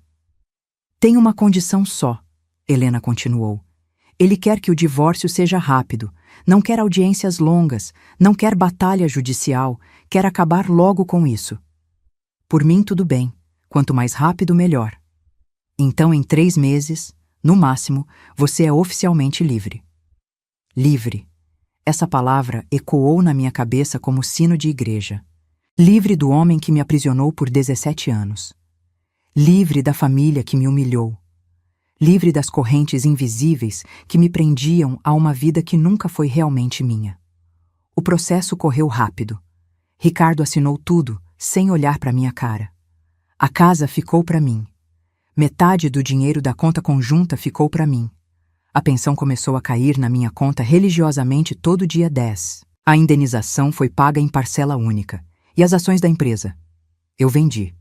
Tem uma condição só, Helena continuou. Ele quer que o divórcio seja rápido, não quer audiências longas, não quer batalha judicial, quer acabar logo com isso. Por mim, tudo bem. Quanto mais rápido, melhor. Então, em 3 meses, no máximo, você é oficialmente livre. Livre. Essa palavra ecoou na minha cabeça como sino de igreja. Livre do homem que me aprisionou por 17 anos. Livre da família que me humilhou. Livre das correntes invisíveis que me prendiam a uma vida que nunca foi realmente minha. O processo correu rápido. Ricardo assinou tudo, sem olhar para minha cara. A casa ficou para mim. Metade do dinheiro da conta conjunta ficou para mim. A pensão começou a cair na minha conta religiosamente todo dia 10. A indenização foi paga em parcela única. E as ações da empresa? Eu vendi.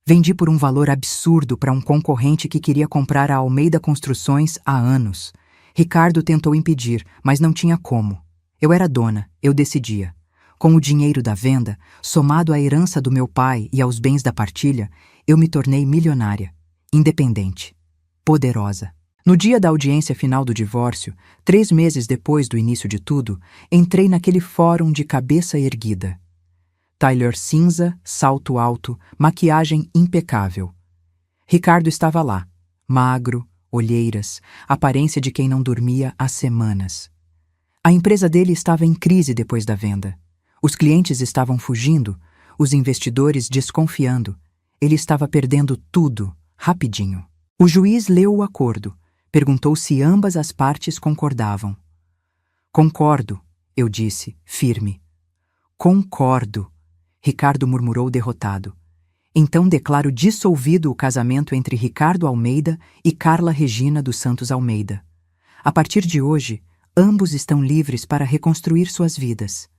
Vendi por um valor absurdo para um concorrente que queria comprar a Almeida Construções há anos. Ricardo tentou impedir, mas não tinha como. Eu era dona, eu decidia. Com o dinheiro da venda, somado à herança do meu pai e aos bens da partilha, eu me tornei milionária, independente, poderosa. No dia da audiência final do divórcio, 3 meses depois do início de tudo, entrei naquele fórum de cabeça erguida. Tyler cinza, salto alto, maquiagem impecável. Ricardo estava lá, magro, olheiras, aparência de quem não dormia há semanas. A empresa dele estava em crise depois da venda. Os clientes estavam fugindo, os investidores desconfiando. Ele estava perdendo tudo, rapidinho. O juiz leu o acordo, perguntou se ambas as partes concordavam. Concordo, eu disse, firme. Concordo. Ricardo murmurou derrotado. Então declaro dissolvido o casamento entre Ricardo Almeida e Carla Regina dos Santos Almeida. A partir de hoje, ambos estão livres para reconstruir suas vidas.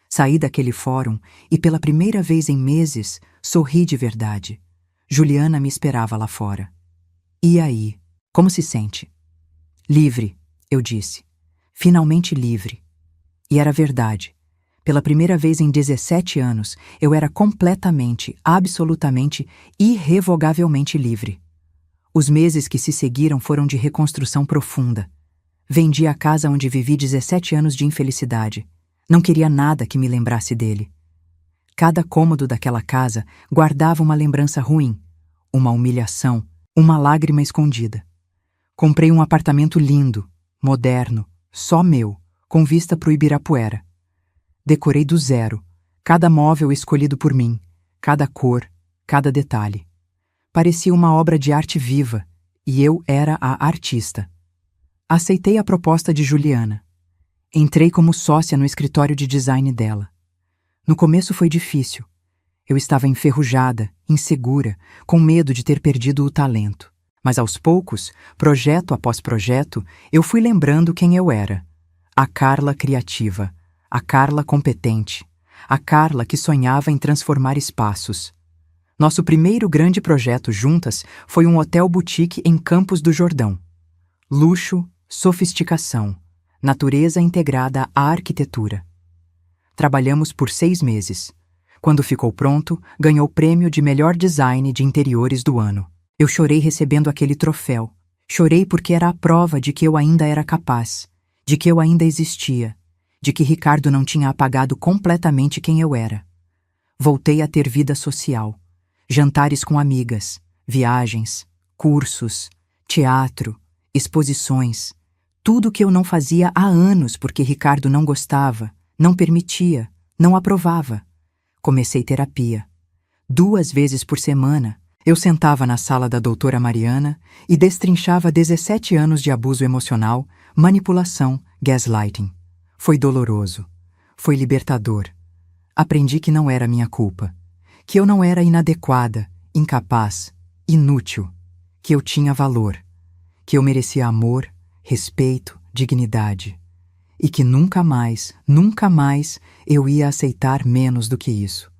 Saí daquele fórum e, pela primeira vez em meses, sorri de verdade. Juliana me esperava lá fora. E aí? Como se sente? Livre, eu disse. Finalmente livre. E era verdade. Pela primeira vez em 17 anos, eu era completamente, absolutamente, irrevogavelmente livre. Os meses que se seguiram foram de reconstrução profunda. Vendi a casa onde vivi 17 anos de infelicidade. Não queria nada que me lembrasse dele. Cada cômodo daquela casa guardava uma lembrança ruim, uma humilhação, uma lágrima escondida. Comprei um apartamento lindo, moderno, só meu, com vista para o Ibirapuera. Decorei do zero, cada móvel escolhido por mim, cada cor, cada detalhe. Parecia uma obra de arte viva, e eu era a artista. Aceitei a proposta de Juliana. Entrei como sócia no escritório de design dela. No começo foi difícil. Eu estava enferrujada, insegura, com medo de ter perdido o talento. Mas aos poucos, projeto após projeto, eu fui lembrando quem eu era. A Carla criativa. A Carla competente, a Carla que sonhava em transformar espaços. Nosso primeiro grande projeto juntas foi um hotel boutique em Campos do Jordão. Luxo, sofisticação, natureza integrada à arquitetura. Trabalhamos por 6 meses. Quando ficou pronto, ganhou o prêmio de melhor design de interiores do ano. Eu chorei recebendo aquele troféu. Chorei porque era a prova de que eu ainda era capaz, de que eu ainda existia, de que Ricardo não tinha apagado completamente quem eu era. Voltei a ter vida social, jantares com amigas, viagens, cursos, teatro, exposições, tudo que eu não fazia há anos porque Ricardo não gostava, não permitia, não aprovava. Comecei terapia. 2 vezes por semana, eu sentava na sala da doutora Mariana e destrinchava 17 anos de abuso emocional, manipulação, gaslighting. Foi doloroso. Foi libertador. Aprendi que não era minha culpa. Que eu não era inadequada, incapaz, inútil. Que eu tinha valor. Que eu merecia amor, respeito, dignidade. E que nunca mais eu ia aceitar menos do que isso.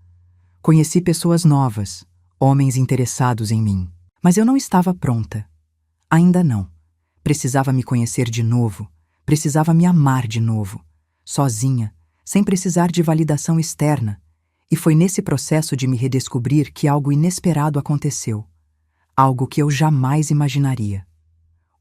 Conheci pessoas novas, homens interessados em mim. Mas eu não estava pronta. Ainda não. Precisava me conhecer de novo. Precisava me amar de novo. Sozinha, sem precisar de validação externa. E foi nesse processo de me redescobrir que algo inesperado aconteceu. algo que eu jamais imaginaria.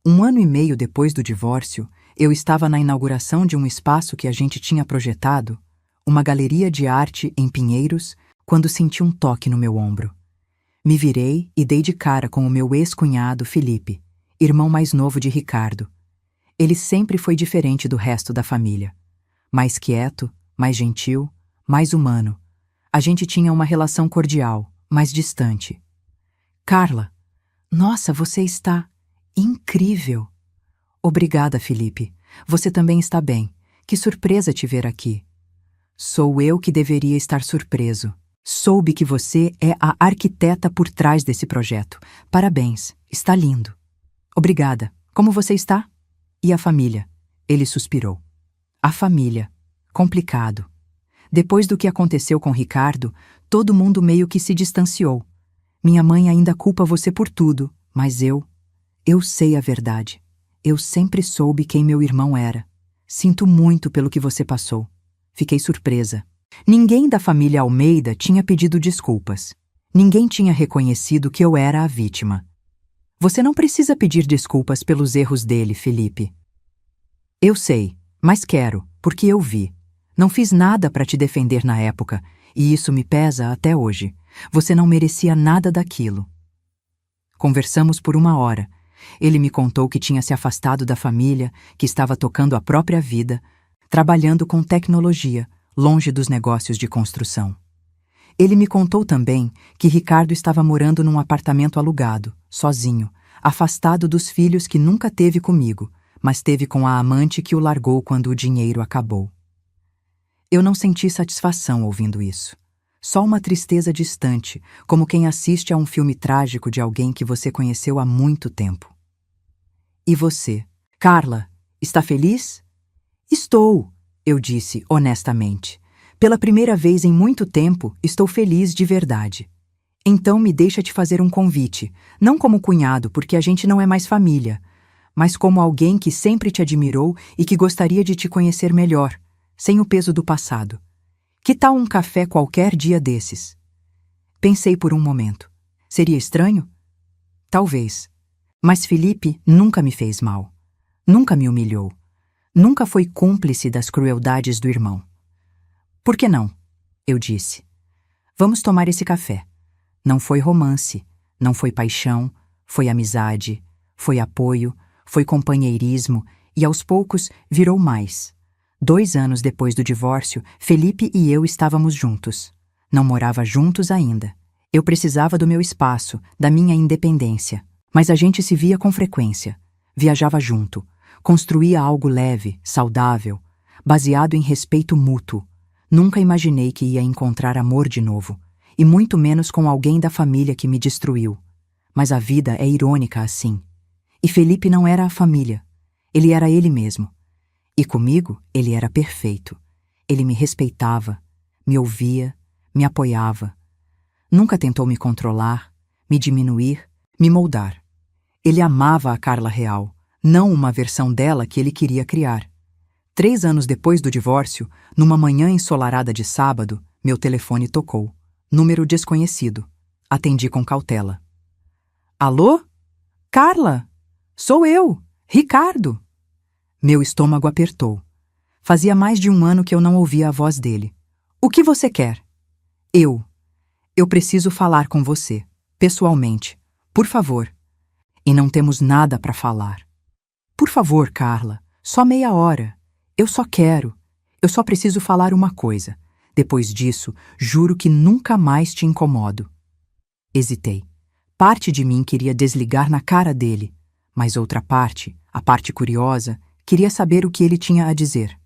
1 ano e meio depois do divórcio, eu estava na inauguração de um espaço que a gente tinha projetado, uma galeria de arte em Pinheiros, quando senti um toque no meu ombro. Me virei e dei de cara com o meu ex-cunhado Felipe, irmão mais novo de Ricardo. Ele sempre foi diferente do resto da família. Mais quieto, mais gentil, mais humano. A gente tinha uma relação cordial, mas distante. Carla, nossa, você está incrível! Obrigada, Felipe. Você também está bem. Que surpresa te ver aqui. Sou eu que deveria estar surpreso. Soube que você é a arquiteta por trás desse projeto. Parabéns, está lindo. Obrigada. Como você está? E a família? Ele suspirou. A família. Complicado. Depois do que aconteceu com Ricardo, todo mundo meio que se distanciou. Minha mãe ainda culpa você por tudo, mas eu sei a verdade. Eu sempre soube quem meu irmão era. Sinto muito pelo que você passou. Fiquei surpresa. Ninguém da família Almeida tinha pedido desculpas. Ninguém tinha reconhecido que eu era a vítima. Você não precisa pedir desculpas pelos erros dele, Felipe. Eu sei, mas quero, porque eu vi. Não fiz nada para te defender na época, e isso me pesa até hoje. Você não merecia nada daquilo. Conversamos por 1 hora. Ele me contou que tinha se afastado da família, que estava tocando a própria vida, trabalhando com tecnologia, longe dos negócios de construção. Ele me contou também que Ricardo estava morando num apartamento alugado, sozinho, afastado dos filhos que nunca teve comigo, mas teve com a amante que o largou quando o dinheiro acabou. Eu não senti satisfação ouvindo isso. Só uma tristeza distante, como quem assiste a um filme trágico de alguém que você conheceu há muito tempo. E você, Carla, está feliz? Estou, eu disse honestamente. Pela primeira vez em muito tempo, estou feliz de verdade. Então me deixa te fazer um convite, não como cunhado, porque a gente não é mais família, mas como alguém que sempre te admirou e que gostaria de te conhecer melhor, sem o peso do passado. Que tal um café qualquer dia desses? Pensei por um momento. Seria estranho? Talvez. Mas Felipe nunca me fez mal. Nunca me humilhou. Nunca foi cúmplice das crueldades do irmão. Por que não? Eu disse. Vamos tomar esse café. Não foi romance, não foi paixão, foi amizade, foi apoio, foi companheirismo e aos poucos virou mais. 2 anos depois do divórcio, Felipe e eu estávamos juntos. Não morava juntos ainda. Eu precisava do meu espaço, da minha independência. Mas a gente se via com frequência. Viajava junto. Construía algo leve, saudável, baseado em respeito mútuo. Nunca imaginei que ia encontrar amor de novo. E muito menos com alguém da família que me destruiu. Mas a vida é irônica assim. E Felipe não era a família. Ele era ele mesmo. E comigo, ele era perfeito. Ele me respeitava, me ouvia, me apoiava. Nunca tentou me controlar, me diminuir, me moldar. Ele amava a Carla real, não uma versão dela que ele queria criar. 3 anos depois do divórcio, numa manhã ensolarada de sábado, meu telefone tocou. Número desconhecido. Atendi com cautela. Alô? Carla? Sou eu, Ricardo. Meu estômago apertou. Fazia mais de 1 ano que eu não ouvia a voz dele. O que você quer? Eu preciso falar com você, pessoalmente. Por favor. E não temos nada para falar. Por favor, Carla, só meia hora. Eu só preciso falar uma coisa. Depois disso, juro que nunca mais te incomodo. Hesitei. Parte de mim queria desligar na cara dele, mas outra parte, a parte curiosa, queria saber o que ele tinha a dizer.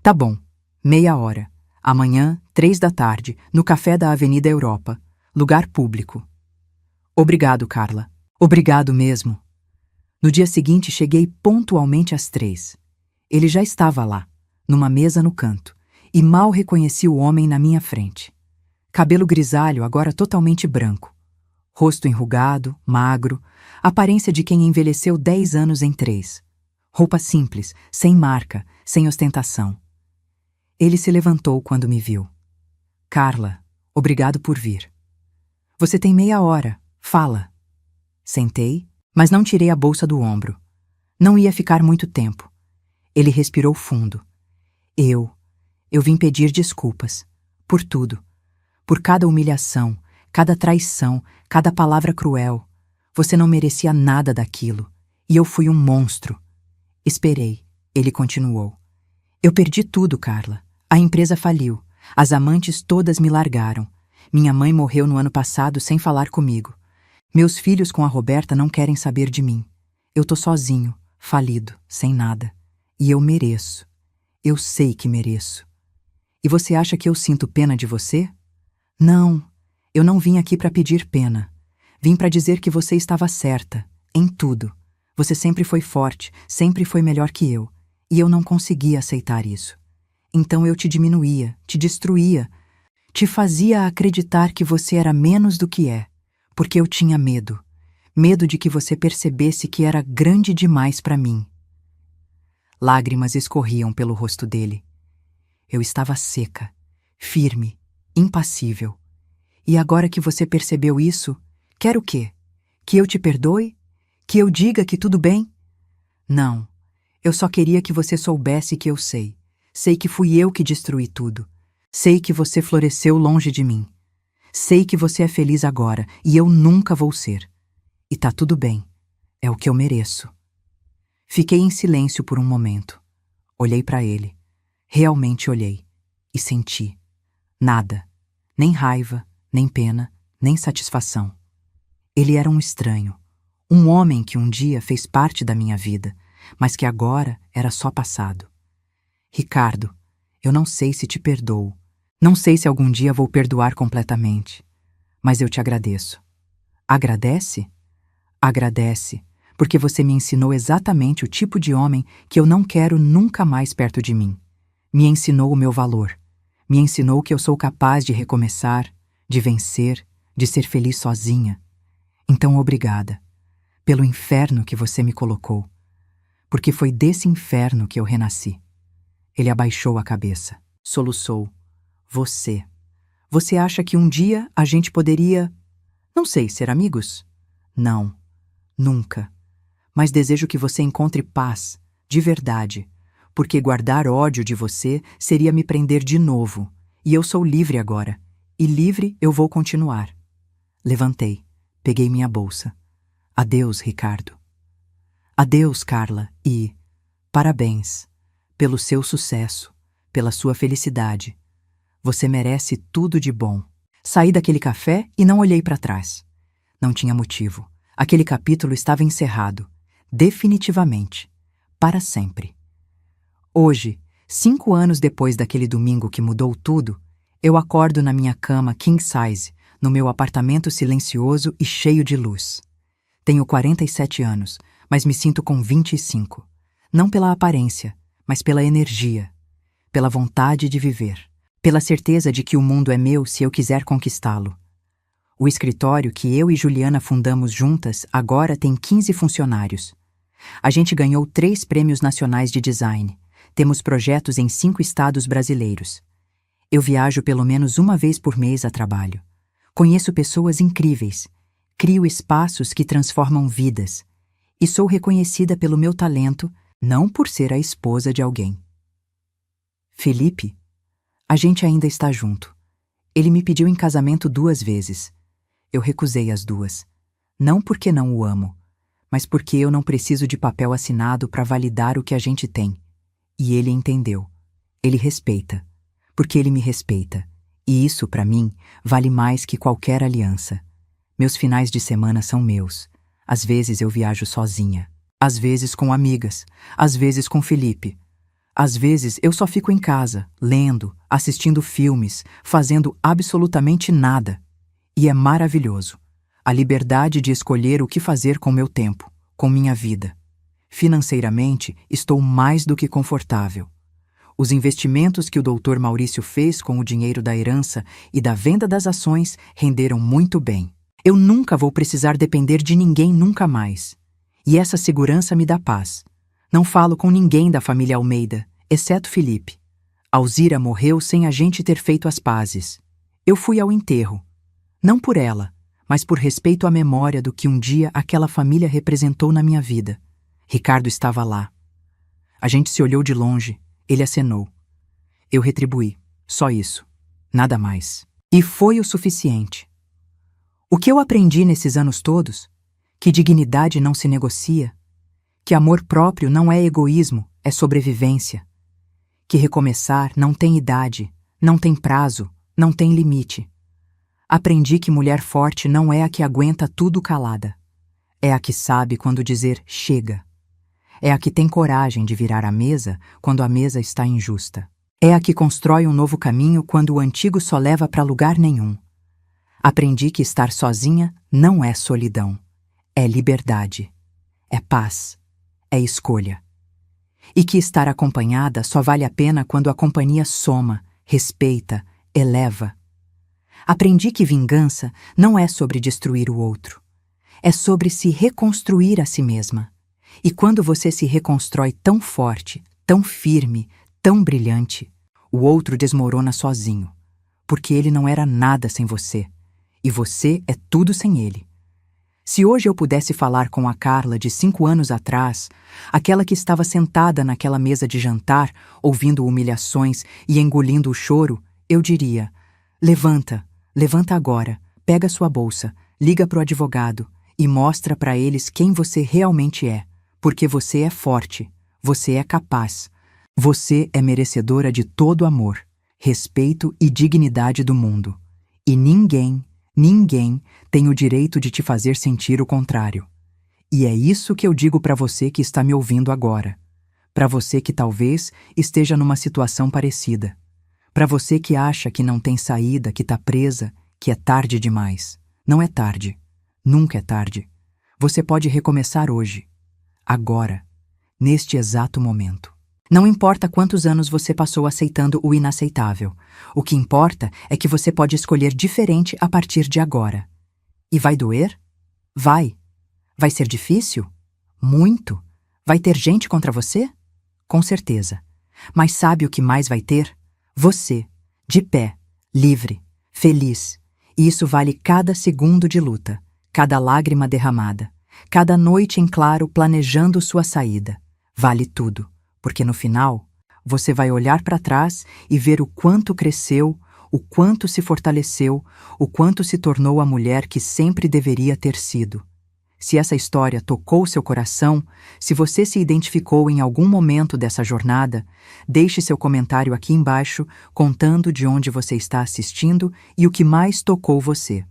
Tá bom, meia hora. Amanhã, 3 da tarde, no café da Avenida Europa. Lugar público. Obrigado, Carla. Obrigado mesmo. No dia seguinte, cheguei pontualmente às 3. Ele já estava lá, numa mesa no canto, e mal reconheci o homem na minha frente. Cabelo grisalho, agora totalmente branco. Rosto enrugado, magro, aparência de quem envelheceu 10 anos em 3. Roupa simples, sem marca, sem ostentação. Ele se levantou quando me viu. Carla, obrigado por vir. Você tem meia hora. Fala. Sentei, mas não tirei a bolsa do ombro. Não ia ficar muito tempo. Ele respirou fundo. Eu vim pedir desculpas. Por tudo. Por cada humilhação, cada traição, cada palavra cruel. Você não merecia nada daquilo. E eu fui um monstro. Esperei. Ele continuou. Eu perdi tudo, Carla. A empresa faliu. As amantes todas me largaram. Minha mãe morreu no ano passado sem falar comigo. Meus filhos com a Roberta não querem saber de mim. Eu tô sozinho, falido, sem nada. E eu mereço. Eu sei que mereço. E você acha que eu sinto pena de você? Não, eu não vim aqui para pedir pena. Vim para dizer que você estava certa, em tudo. Você sempre foi forte, sempre foi melhor que eu. E eu não conseguia aceitar isso. Então eu te diminuía, te destruía, te fazia acreditar que você era menos do que é, porque eu tinha medo. Medo de que você percebesse que era grande demais para mim. Lágrimas escorriam pelo rosto dele. Eu estava seca, firme, impassível. E agora que você percebeu isso, quer o quê? Que eu te perdoe? Que eu diga que tudo bem? Não. Eu só queria que você soubesse que eu sei. Sei que fui eu que destruí tudo. Sei que você floresceu longe de mim. Sei que você é feliz agora e eu nunca vou ser. E tá tudo bem. É o que eu mereço. Fiquei em silêncio por um momento. Olhei para ele. Realmente olhei. E senti. Nada. Nem raiva, nem pena, nem satisfação. Ele era um estranho. Um homem que um dia fez parte da minha vida, mas que agora era só passado. Ricardo, eu não sei se te perdoo. Não sei se algum dia vou perdoar completamente. Mas eu te agradeço. Agradece? Agradece, porque você me ensinou exatamente o tipo de homem que eu não quero nunca mais perto de mim. Me ensinou o meu valor. Me ensinou que eu sou capaz de recomeçar, de vencer, de ser feliz sozinha. Então obrigada, pelo inferno que você me colocou. Porque foi desse inferno que eu renasci. Ele abaixou a cabeça, soluçou. Você. Você acha que um dia a gente poderia, não sei, ser amigos? Não. Nunca. Mas desejo que você encontre paz, de verdade, porque guardar ódio de você seria me prender de novo, e eu sou livre agora, e livre eu vou continuar. Levantei, peguei minha bolsa. Adeus, Ricardo. Adeus, Carla, e parabéns pelo seu sucesso, pela sua felicidade. Você merece tudo de bom. Saí daquele café e não olhei para trás. Não tinha motivo. Aquele capítulo estava encerrado, definitivamente, para sempre. Hoje, 5 anos depois daquele domingo que mudou tudo, eu acordo na minha cama king size, no meu apartamento silencioso e cheio de luz. Tenho 47 anos, mas me sinto com 25. Não pela aparência, mas pela energia, pela vontade de viver, pela certeza de que o mundo é meu se eu quiser conquistá-lo. O escritório que eu e Juliana fundamos juntas agora tem 15 funcionários. A gente ganhou 3 prêmios nacionais de design. Temos projetos em 5 estados brasileiros. Eu viajo pelo menos uma vez por mês a trabalho. Conheço pessoas incríveis. Crio espaços que transformam vidas. E sou reconhecida pelo meu talento, não por ser a esposa de alguém. Felipe, a gente ainda está junto. Ele me pediu em casamento 2 vezes. Eu recusei as 2. Não porque não o amo, mas porque eu não preciso de papel assinado para validar o que a gente tem. E ele entendeu. Ele respeita. Porque ele me respeita. E isso, para mim, vale mais que qualquer aliança. Meus finais de semana são meus. Às vezes eu viajo sozinha. Às vezes com amigas. Às vezes com Felipe. Às vezes eu só fico em casa, lendo, assistindo filmes, fazendo absolutamente nada. E é maravilhoso. A liberdade de escolher o que fazer com meu tempo, com minha vida. Financeiramente, estou mais do que confortável. Os investimentos que o Dr. Maurício fez com o dinheiro da herança e da venda das ações renderam muito bem. Eu nunca vou precisar depender de ninguém nunca mais. E essa segurança me dá paz. Não falo com ninguém da família Almeida, exceto Felipe. Alzira morreu sem a gente ter feito as pazes. Eu fui ao enterro. Não por ela, mas por respeito à memória do que um dia aquela família representou na minha vida. Ricardo estava lá. A gente se olhou de longe, ele acenou. Eu retribuí, só isso, nada mais. E foi o suficiente. O que eu aprendi nesses anos todos? Que dignidade não se negocia, que amor próprio não é egoísmo, é sobrevivência, que recomeçar não tem idade, não tem prazo, não tem limite. Aprendi que mulher forte não é a que aguenta tudo calada, é a que sabe quando dizer chega, é a que tem coragem de virar a mesa quando a mesa está injusta, é a que constrói um novo caminho quando o antigo só leva para lugar nenhum. Aprendi que estar sozinha não é solidão, é liberdade, é paz, é escolha. E que estar acompanhada só vale a pena quando a companhia soma, respeita, eleva. Aprendi que vingança não é sobre destruir o outro, é sobre se reconstruir a si mesma. E quando você se reconstrói tão forte, tão firme, tão brilhante, o outro desmorona sozinho, porque ele não era nada sem você, e você é tudo sem ele. Se hoje eu pudesse falar com a Carla de 5 anos atrás, aquela que estava sentada naquela mesa de jantar, ouvindo humilhações e engolindo o choro, eu diria: levanta, levanta agora, pega sua bolsa, liga pro advogado e mostra para eles quem você realmente é, porque você é forte, você é capaz, você é merecedora de todo amor, respeito e dignidade do mundo. E ninguém tem o direito de te fazer sentir o contrário. E é isso que eu digo para você que está me ouvindo agora. Para você que talvez esteja numa situação parecida. Para você que acha que não tem saída, que está presa, que é tarde demais. Não é tarde. Nunca é tarde. Você pode recomeçar hoje. Agora. Neste exato momento. Não importa quantos anos você passou aceitando o inaceitável. O que importa é que você pode escolher diferente a partir de agora. E vai doer? Vai. Vai ser difícil? Muito. Vai ter gente contra você? Com certeza. Mas sabe o que mais vai ter? Você, de pé, livre, feliz. E isso vale cada segundo de luta, cada lágrima derramada, cada noite em claro planejando sua saída. Vale tudo. Porque no final, você vai olhar para trás e ver o quanto cresceu, o quanto se fortaleceu, o quanto se tornou a mulher que sempre deveria ter sido. Se essa história tocou seu coração, se você se identificou em algum momento dessa jornada, deixe seu comentário aqui embaixo contando de onde você está assistindo e o que mais tocou você.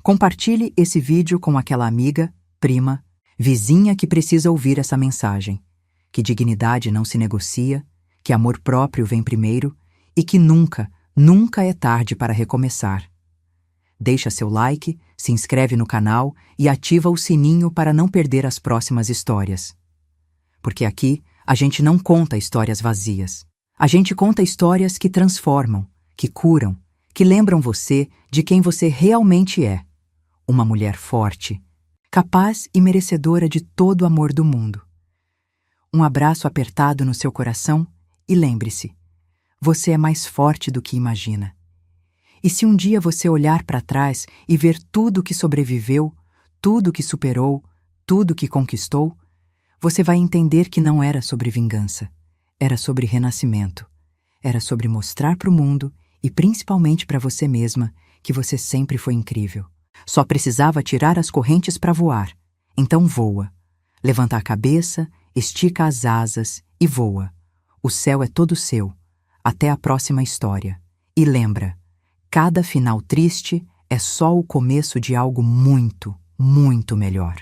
Compartilhe esse vídeo com aquela amiga, prima, vizinha que precisa ouvir essa mensagem. Que dignidade não se negocia, que amor próprio vem primeiro e que nunca é tarde para recomeçar. Deixa seu like, se inscreve no canal e ativa o sininho para não perder as próximas histórias. Porque aqui a gente não conta histórias vazias. A gente conta histórias que transformam, que curam, que lembram você de quem você realmente é. Uma mulher forte, capaz e merecedora de todo o amor do mundo. Um abraço apertado no seu coração e lembre-se, você é mais forte do que imagina. E se um dia você olhar para trás e ver tudo que sobreviveu, tudo que superou, tudo que conquistou, você vai entender que não era sobre vingança, era sobre renascimento, era sobre mostrar para o mundo e principalmente para você mesma que você sempre foi incrível. Só precisava tirar as correntes para voar. Então voa. Levanta a cabeça, estica as asas e voa. O céu é todo seu. Até a próxima história. E lembra, cada final triste é só o começo de algo muito, muito melhor.